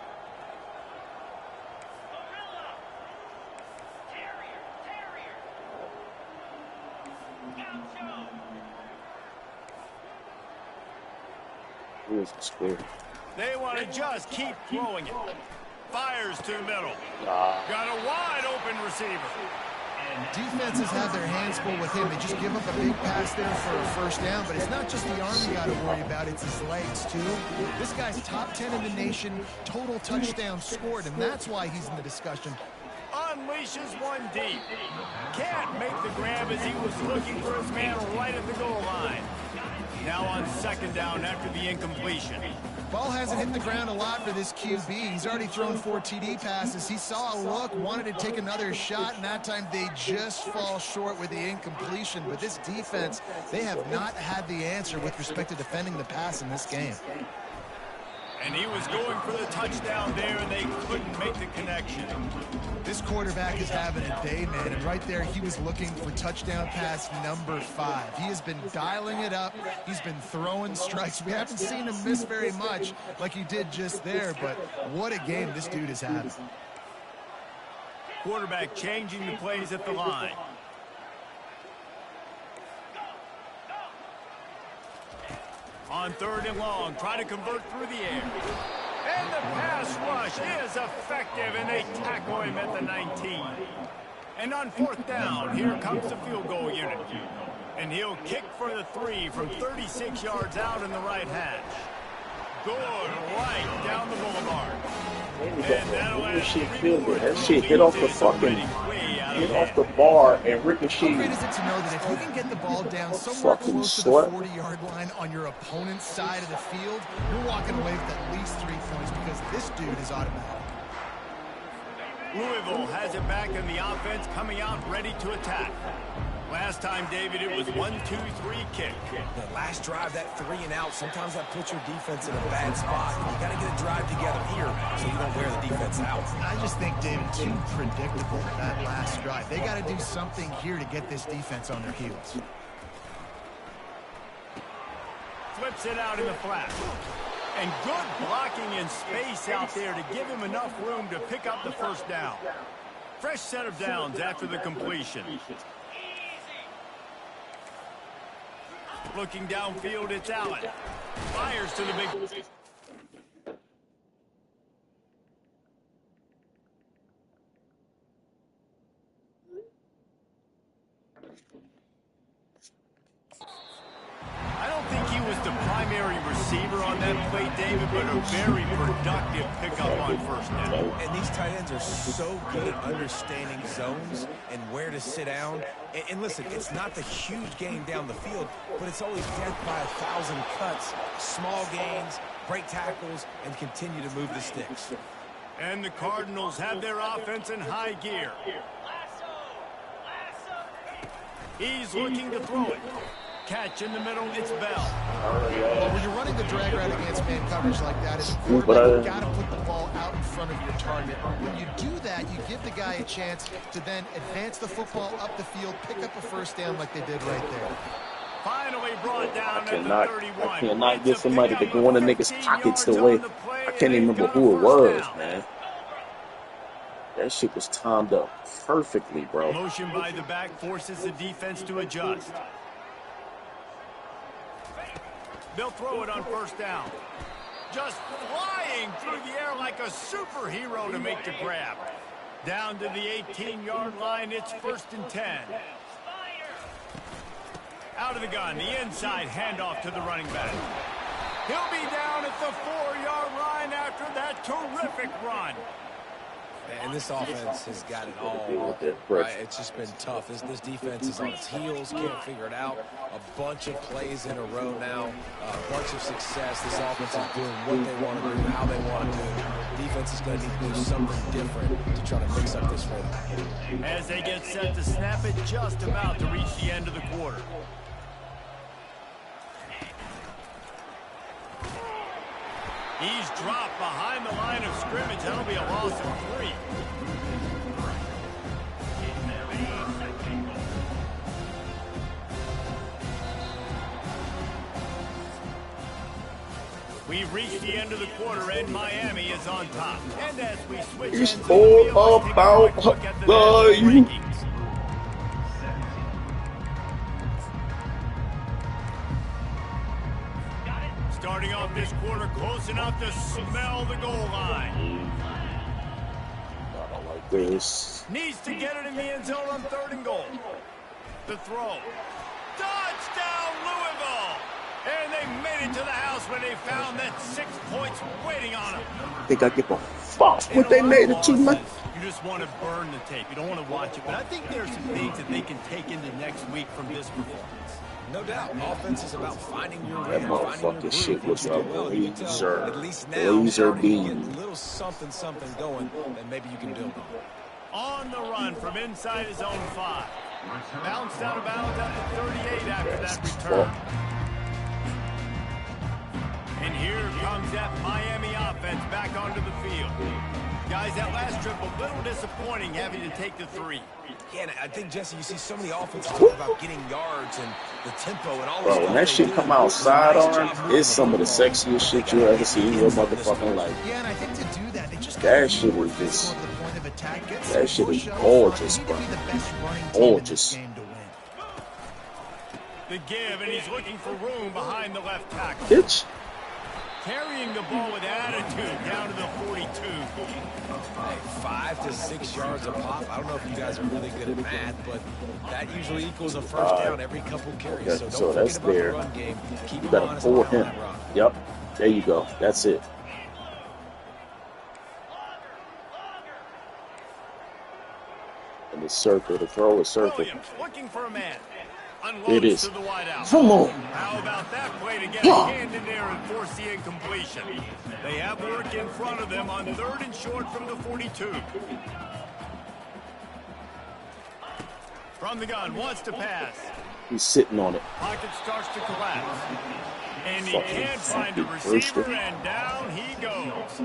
Where's the square? They want to just keep throwing it. Fires to the middle. Got a wide open receiver. Defenses have their hands full with him. They just give up a big pass there for a 1st down, but it's not just the arm you got to worry about, it's his legs too. This guy's top 10 in the nation, total touchdowns scored, and that's why he's in the discussion. Unleashes one deep. Can't make the grab as he was looking for his man right at the goal line. Now on 2nd down after the incompletion. Ball hasn't hit the ground a lot for this QB. He's already thrown 4 TD passes. He saw a look, wanted to take another shot, and that time they just fall short with the incompletion. But this defense, they have not had the answer with respect to defending the pass in this game. And he was going for the touchdown there, and they couldn't make the connection. This quarterback is having a day, man, and right there he was looking for touchdown pass number 5. He has been dialing it up. He's been throwing strikes. We haven't seen him miss very much like he did just there, but what a game this dude is having. Quarterback changing the plays at the line. On 3rd and long, try to convert through the air. And the pass rush is effective, and they tackle him at the 19. And on 4th down, here comes the field goal unit. And he'll kick for the 3 from 36 yards out in the right hash. Good right down the boulevard. And that'll add 3 more. That shit hit off the fucking, hit off the bar and ricocheted. How great is it to know that if you can get the ball down somewhere close to the 40-yard line on your opponent's side of the field, you're walking away with at least 3 points because this dude is automatic. Louisville has it back in the offense, coming out ready to attack. Last time, David, it was 1-2-3 kick. The last drive, that 3 and out, sometimes that puts your defense in a bad spot. You got to get a drive together here so you don't wear the defense out. I just think, David, too predictable that last drive. They got to do something here to get this defense on their heels. Flips it out in the flat. And good blocking in space out there to give him enough room to pick up the 1st down. Fresh set of downs after the completion. Looking downfield, it's Allen. Fires to the big... I don't think he was the primary receiver on that play, David, but a very productive pickup on 1st down. And these tight ends are so good at understanding zones and where to sit down. And listen, it's not the huge game down the field, but it's always death by 1,000 cuts, small gains, break tackles, and continue to move the sticks. And the Cardinals have their offense in high gear. He's looking to throw it. catch in the middle, it's Bell. Well, when you're running the drag route against man coverage like that, as a quarterback, you've got to put the ball out in front of your target. When you do that, you give the guy a chance to then advance the football up the field, pick up a first down like they did right there. Finally brought down at the 31. I cannot get somebody to go in the niggas' pockets the way. I can't even remember who it was, man. That shit was timed up perfectly, bro. Motion by the back forces the defense to adjust. They'll throw it on first down. Just flying through the air like a superhero to make the grab. Down to the 18-yard line, it's 1st and 10. Out of the gun, the inside handoff to the running back. He'll be down at the 4-yard line after that terrific run. And this offense has got it all right. It's just been tough. This defense is on its heels, can't figure it out. A bunch of plays in a row now, a bunch of success. This offense is doing what they want to do, how they want to do it. Defense is going to need to do something different to try to mix up this rhythm. As they get set to snap it, just about to reach the end of the quarter. He's dropped behind the line of scrimmage. That'll be a loss of 3. We've reached the end of the quarter, and Miami is on top. And as we switch It's ends of the field, all let's take a about quick look at the national rankings. Starting off this quarter, close enough to smell the goal line. Not like this. Needs to get it in the end zone on 3rd and goal. The throw. Touchdown, Louisville! And they made it to the house when they found that 6 points waiting on them. I think I give a fuck what they made it to, man. You just want to burn the tape. You don't want to watch it. But I think there's some things that they can take into next week from this performance. No doubt. Offense is about finding your That rhythm, finding your motherfucking groove. shit was a laser. At least now, Laser get beam. a little something going, and maybe you can build on. On the run from inside his own 5. Bounced out of bounds at the 38 after that return. And here comes that Miami offense back onto the field. Guys, that last trip a little disappointing having to take the 3. Yeah, and I think, Jesse, you see so many offenses talk about getting yards and the tempo and all this Bro, when that shit come out sidearm, it's some of the sexiest shit you ever see in your motherfucking life. Yeah, and I think to do that, they just That shit is just, that shit is gorgeous, bro. Gorgeous. The give, and he's looking for room behind the left tackle. Bitch. Carrying the ball with attitude down to the 42. Hey, 5 to 6 yards a pop. I don't know if you guys are really good at math, but that usually equals a first down every couple carries. Okay, so don't that's forget there. about the run game. Keep You him gotta honest pull on him. that run. Yep. There you go. That's it. And the circle, the throw is circle. Williams looking for a man. It is. To the wide out. Come on. How about that play to get a hand in there and force the incompletion? They have work in front of them on 3rd and short from the 42. From the gun, wants to pass. He's sitting on it. Pocket starts to collapse. And he Fucking can't find a fucking receiver, rooster. and down he goes.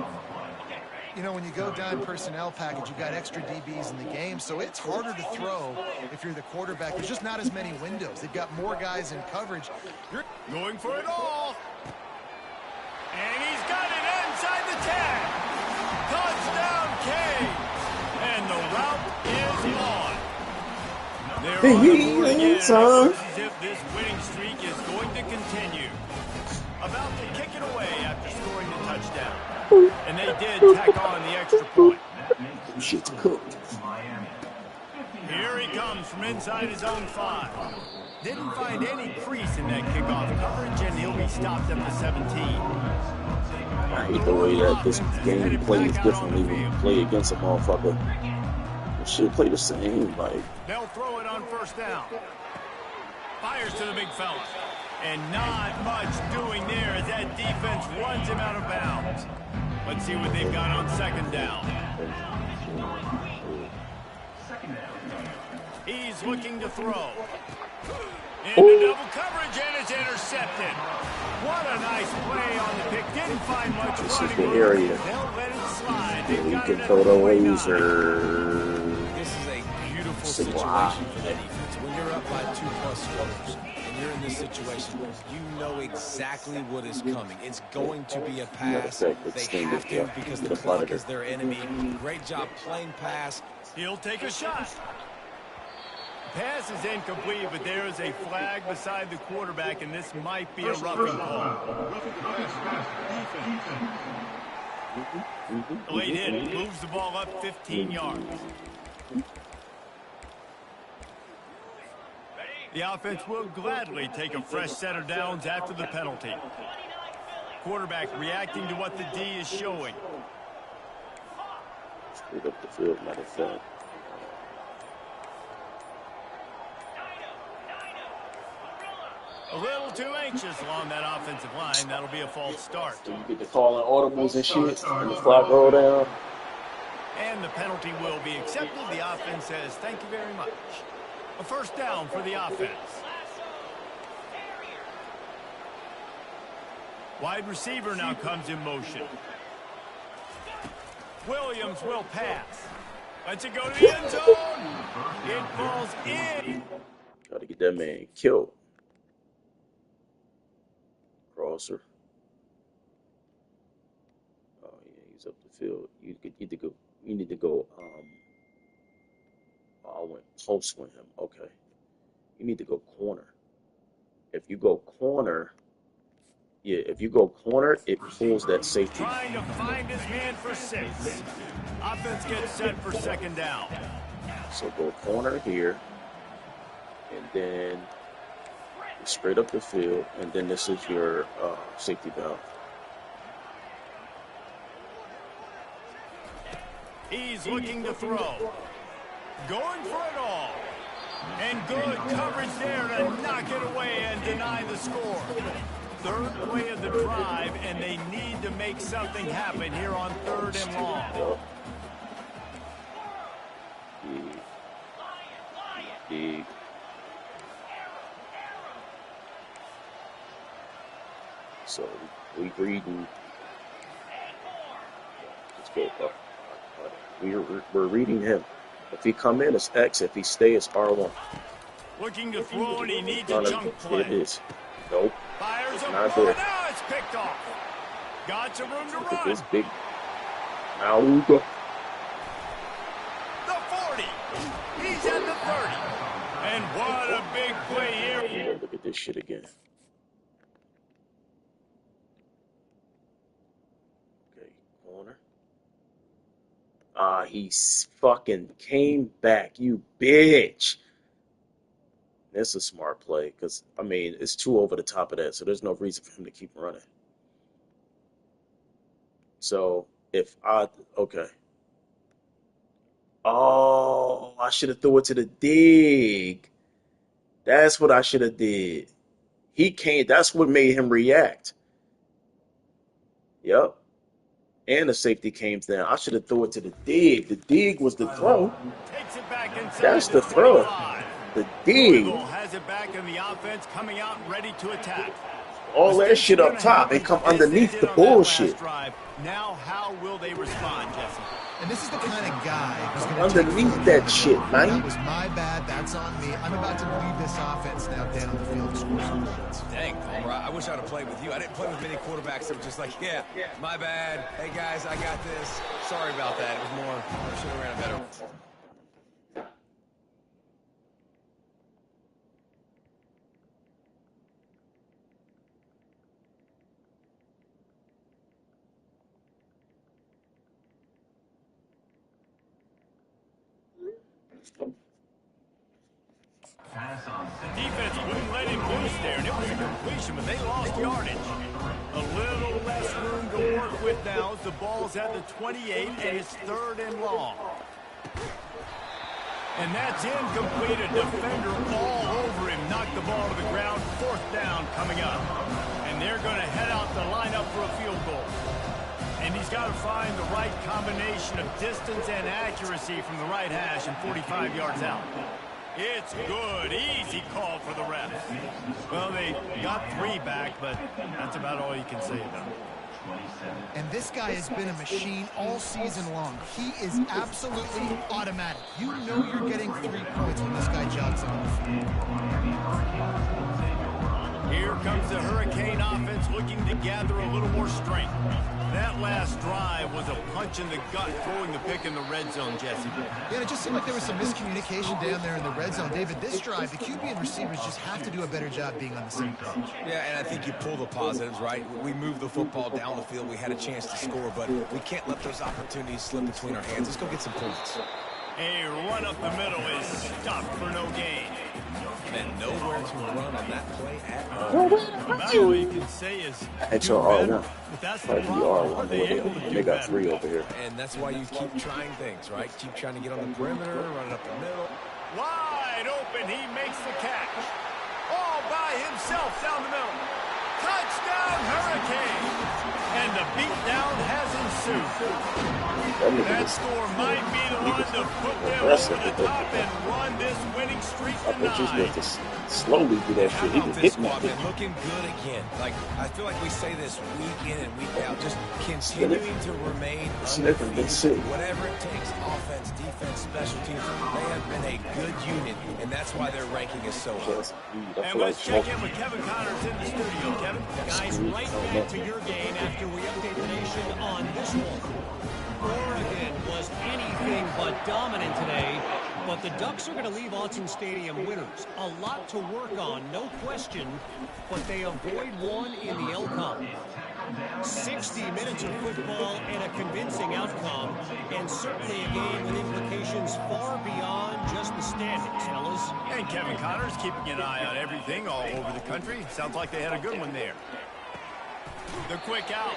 You know, when you go dime personnel package, you've got extra DBs in the game, so it's harder to throw if you're the quarterback. There's just not as many windows. They've got more guys in coverage. You're going for it all. And he's got it inside the 10. Touchdown, Kane. And the route is on. They're on the board again. It looks as if this winning streak is going to continue. About to kick it away after scoring the touchdown. And they did tack on the extra point. Shit's cooked. Here he comes from inside his own 5. Didn't find any crease in that kickoff coverage, and he'll be stopped at the 17. I hate the way that this game plays differently when you play against a motherfucker. It should play the same, like. They'll throw it on first down. Fires to the big fella. And not much doing there as that defense runs him out of bounds. Let's see what they've got on 2nd down. He's looking to throw. Into double coverage, and it's intercepted. What a nice play on the pick. Didn't find much This is running the room. area. They'll let it slide. They've You got can it throw at the 49. laser. This is a beautiful See, situation wow. for the defense. When you're up by 2+ scores and you're in this situation, you know exactly what is coming. It's going to be a pass. They have to because the clock is their enemy. Great job playing pass. He'll take a shot. Pass is incomplete, but there is a flag beside the quarterback, and this might be a roughing call. Late hit moves the ball up 15 yards. The offense will gladly take a fresh set of downs after the penalty. Quarterback reacting to what the D is showing. Straight up the field, matter of fact. A little too anxious along that offensive line. That'll be a false start. So you get to calling audibles and shit, and the flag roll down. And the penalty will be accepted. The offense says, thank you very much. A first down for the offense. Wide receiver now comes in motion. Williams will pass. Lets it go to the end zone. It falls in. Got to get that man killed. Crosser. Oh yeah, he's up the field. You need to go. You need to go. I went post with him. Okay. You need to go corner. If you go corner, yeah. If you go corner, it pulls that safety. Trying to find his man for 6. Offense gets set for second down. So go corner here, and then straight up the field, and then this is your safety valve. He's looking to throw. Going for it all. And good coverage there to knock it away and deny the score. Third play of the drive, and they need to make something happen here on 3rd and long. Big. So we reading. Let's go. We're reading him. If he come in, it's X. If he stay, it's R1. Looking to throw, and he needs a jump play. It is. Nope. Fires up. Not Oh, there. now it's picked off. Got some room to Look at run. this big. Now we go. The 40. He's at the 30. And what a big play here. Look at this shit again. Okay, corner. He fucking came back, you bitch. That's a smart play, because, I mean, it's 2 over the top of that, so there's no reason for him to keep running. So, okay. Oh, I should have threw it to the dig. That's what I should have did. He can't, that's what made him react. Yep. And the safety came down. I should have threw it to the dig. The dig was the throw. Takes it back inside. That's the throw. 25. The dig. Louisville has it back in the offense, coming out ready to attack. All that shit up top and come underneath the bullshit. Now, how will they respond, Jesse? And this is the kind of guy who's going to Underneath that shit, man. That was my bad. That's on me. I'm about to lead this offense now down the field to score some points. Dang, Palmer, I wish I'd have played with you. I didn't play with many quarterbacks that were just like, yeah, my bad. Hey, guys, I got this. Sorry about that. It was more, I should have ran a better one. Defense wouldn't let him loose there, and it was a completion, but they lost yardage. A little less room to work with now as the ball's at the 28, and it's 3rd and long. And that's incomplete. A defender all over him. Knocked the ball to the ground. 4th down coming up. And they're going to head out the lineup for a field goal. And he's got to find the right combination of distance and accuracy from the right hash and 45 yards out. It's good. Easy call for the refs. Well, they got 3 back, but that's about all you can say about it. And this guy has been a machine all season long. He is absolutely automatic. You know you're getting 3 points when this guy jogs on the field. Here comes the Hurricane offense looking to gather a little more strength. That last drive was a punch in the gut, throwing the pick in the red zone, Jesse. Yeah, it just seemed like there was some miscommunication down there in the red zone. David, this drive, the QB and receivers just have to do a better job being on the same page. Yeah, and I think you pull the positives, right? We moved the football down the field. We had a chance to score, but we can't let those opportunities slip between our hands. Let's go get some points. A run up the middle is stopped for no gain. And nowhere to run on that play at all. About all you can say is Extra do better. R1. But that's the Probably problem. R1 Are they able to they do got better? 3 over here. And that's why you keep trying things, right? Keep trying to get on the perimeter, run it up the middle. Wide open, he makes the catch. All by himself down the middle. Touchdown, Hurricane! And the beatdown has ensued. That score might be the one to put them over the top and run this winning streak I bet you tonight. supposed to slowly do that How shit. He about was this hitting that squad, thing. man? Looking good again. Like, I feel like we say this week in and week out, just continuing to remain undefeated. Whatever it takes, offense, defense, special teams, they have been a good unit, and that's why their ranking is so high. And let's check in with Kevin Connors in the studio. Kevin? Guys, right back to your game after we update the nation on this one. Oregon was anything but dominant today, but the Ducks are going to leave Autzen Stadium winners. A lot to work on, no question, but they avoid one in the LCOM. 60 minutes of football and a convincing outcome, and certainly a game with implications far beyond just the standings, fellas. And Kevin Connors keeping an eye on everything all over the country. Sounds like they had a good one there. The quick out.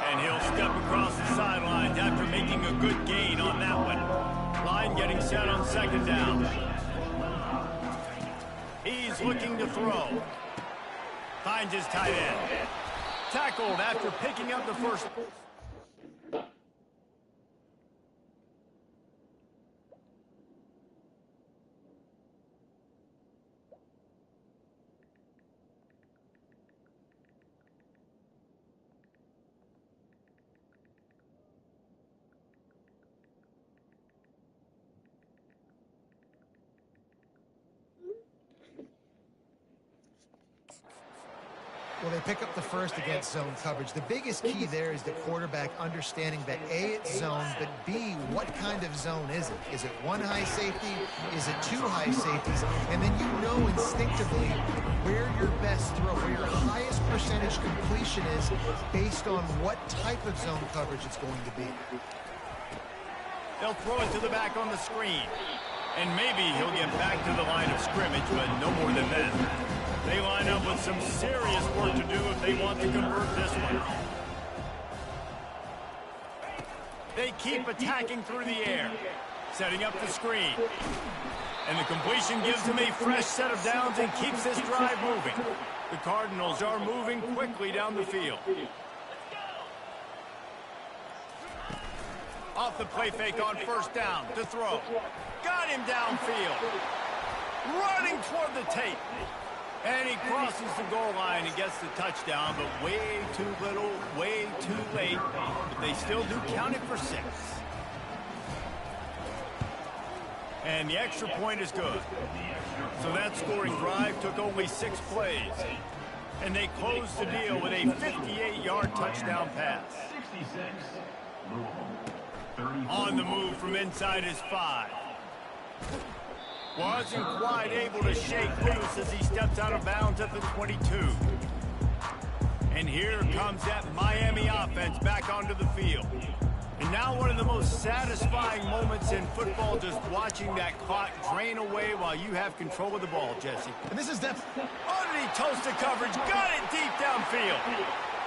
And he'll step across the sidelines after making a good gain on that one. Line getting set on 2nd down. He's looking to throw. Finds his tight end. Tackled after picking up the first. Well, they pick up the first against zone coverage. The biggest key there is the quarterback understanding that A, it's zone, but B, what kind of zone is it? Is it 1 high safety? Is it 2 high safeties? And then you know instinctively where your best throw, where your highest percentage completion is based on what type of zone coverage it's going to be. They'll throw it to the back on the screen. And maybe he'll get back to the line of scrimmage, but no more than that. They line up with some serious work to do if they want to convert this one. They keep attacking through the air, setting up the screen. And the completion gives them a fresh set of downs and keeps this drive moving. The Cardinals are moving quickly down the field. Off the play fake on 1st down to throw. Got him downfield. Running toward the tape. And he crosses the goal line and gets the touchdown, but way too little, way too late. But they still do count it for 6. And the extra point is good. So that scoring drive took only 6 plays. And they closed the deal with a 58-yard touchdown pass. On the move from inside his 5. Wasn't quite able to shake loose as he steps out of bounds at the 22. And here comes that Miami offense back onto the field. And now one of the most satisfying moments in football, just watching that clock drain away while you have control of the ball, Jesse. And this is depth. Underneath toasted coverage, got it deep downfield.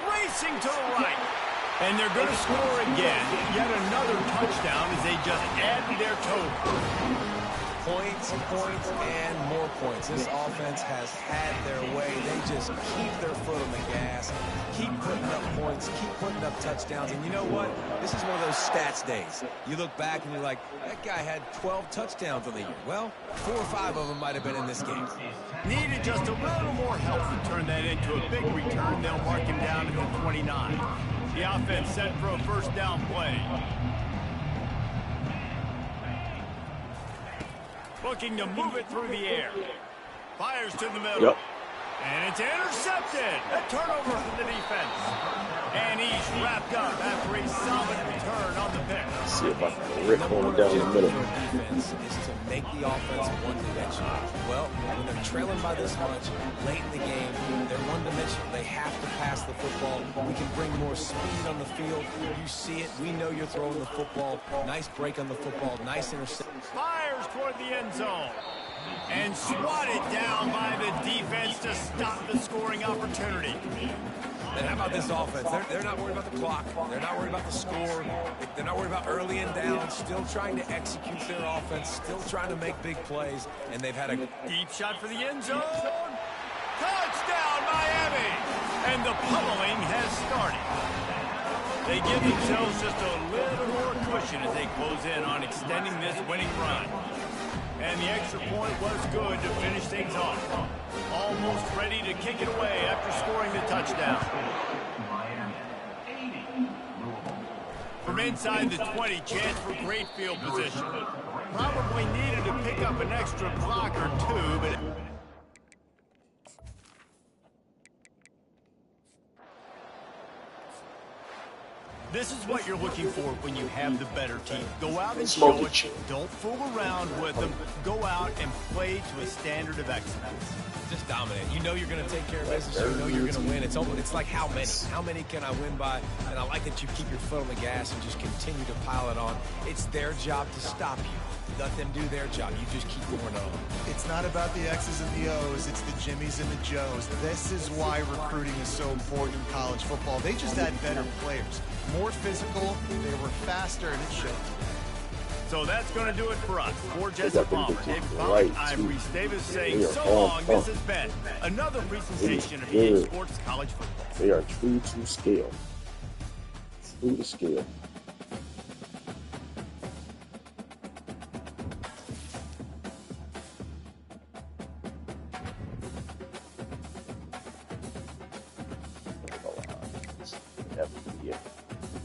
Racing to the right. And they're going to score again. Yet another touchdown as they just add to their total. Points, points, and more points. This offense has had their way. They just keep their foot on the gas, keep putting up points, keep putting up touchdowns. And you know what? This is one of those stats days. You look back and you're like, that guy had 12 touchdowns on the year. Well, 4 or 5 of them might have been in this game. Needed just a little more help to turn that into a big return. They'll mark him down at the 29. The offense set for a first down play. Looking to move it through the air. Fires to the middle. Yep. And it's intercepted. A turnover for the defense. And he's wrapped up after a solid return on the pick. See if I can rip one down the middle. Defense is to make the offense one-dimensional. Well, when they're trailing by this much, late in the game, they're one-dimensional. They have to pass the football. We can bring more speed on the field. You see it. We know you're throwing the football. Nice break on the football. Nice interception. Fires toward the end zone. And swatted down by the defense to stop the scoring opportunity. And how about this offense? They're not worried about the clock. They're not worried about the score. They're not worried about early and down. Still trying to execute their offense. Still trying to make big plays. And they've had a deep shot for the end zone. Touchdown, Miami! And the pummeling has started. They give themselves just a little more cushion as they close in on extending this winning run. And the extra point was good to finish things off. Almost ready to kick it away after scoring the touchdown. From inside the 20, chance for great field position. Probably needed to pick up an extra block or two, but... This is what you're looking for when you have the better team. Go out and show it. Don't fool around with them. Go out and play to a standard of excellence. Just dominate. You know you're going to take care of business. You know you're going to win. It's like how many? How many can I win by? And I like that you keep your foot on the gas and just continue to pile it on. It's their job to stop you. Let them do their job. You just keep going on. It's not about the X's and the O's. It's the Jimmies and the Joes. This is why recruiting is so important in college football. They just had better players. More physical, they were faster, and it showed. So that's going to do it for us. For Jesse Palmer, David Pollack, I'm Reese Davis saying so long. This has been another presentation of EA Sports College Football. They are true to scale. True to scale.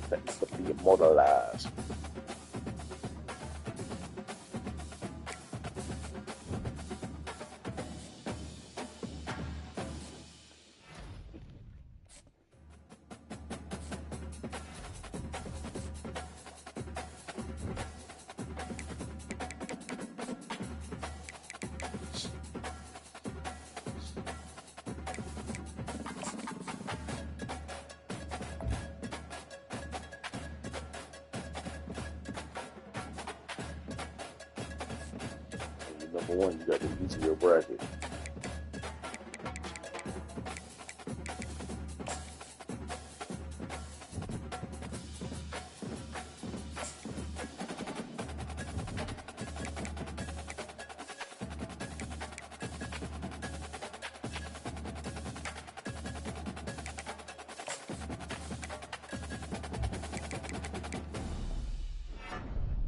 Thanks to be immortalized. Number one, you got the easier bracket.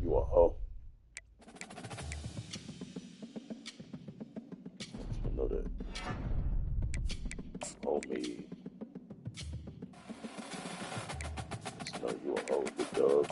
You a hoe. Know that. Homie. Just know you a hoe, good dog.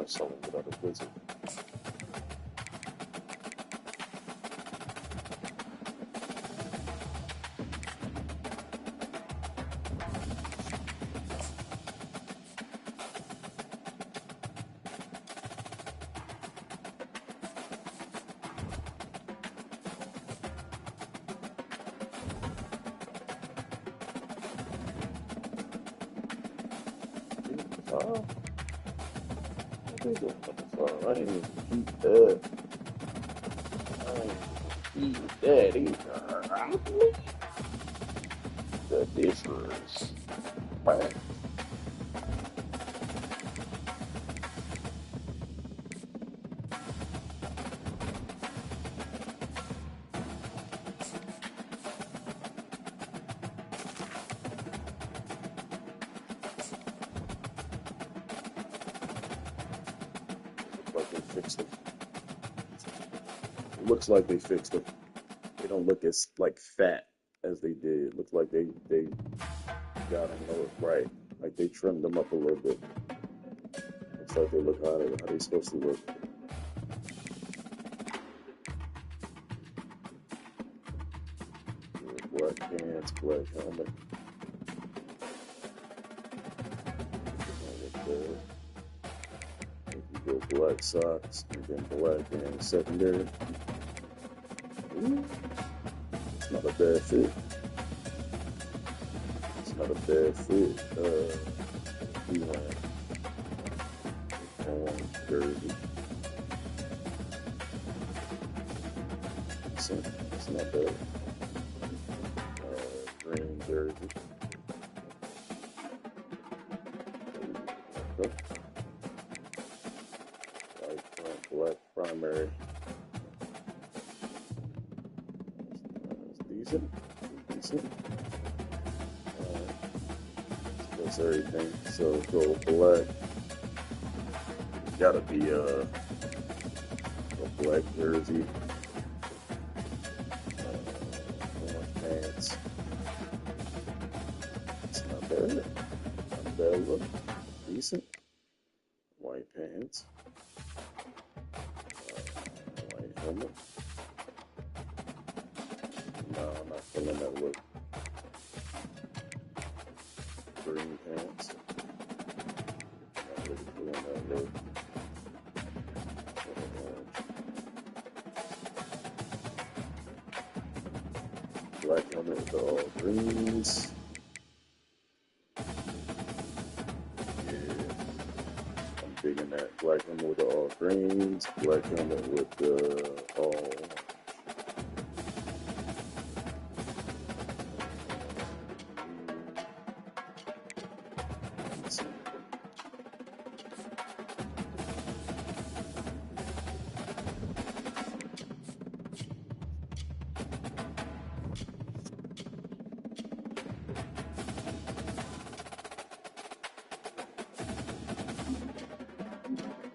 Someone without a visit. What they doing on the far? I didn't even keep that. I didn't keep that either. The difference. Man. Fixed it. It looks like they fixed it. They don't look as like fat as they did. It looks like they got them right. Like they trimmed them up a little bit. Looks like they look how they supposed to look. Black pants, black helmet. Black socks, and then black and secondary. Ooh, it's not a bad fit. It's not a bad fit. Orange jersey. It's not bad. Green jersey. Okay. Black primary. That's decent. That's everything. So go black. Gotta be a black jersey. Orange pants. It's not bad. Not a bad look. Decent. White pants. Helmet. No, I'm not feeling that look. Green pants. Not really feeling that look. Black helmet with all greens. Yeah, I'm digging that. Black helmet with all greens. Black helmet with all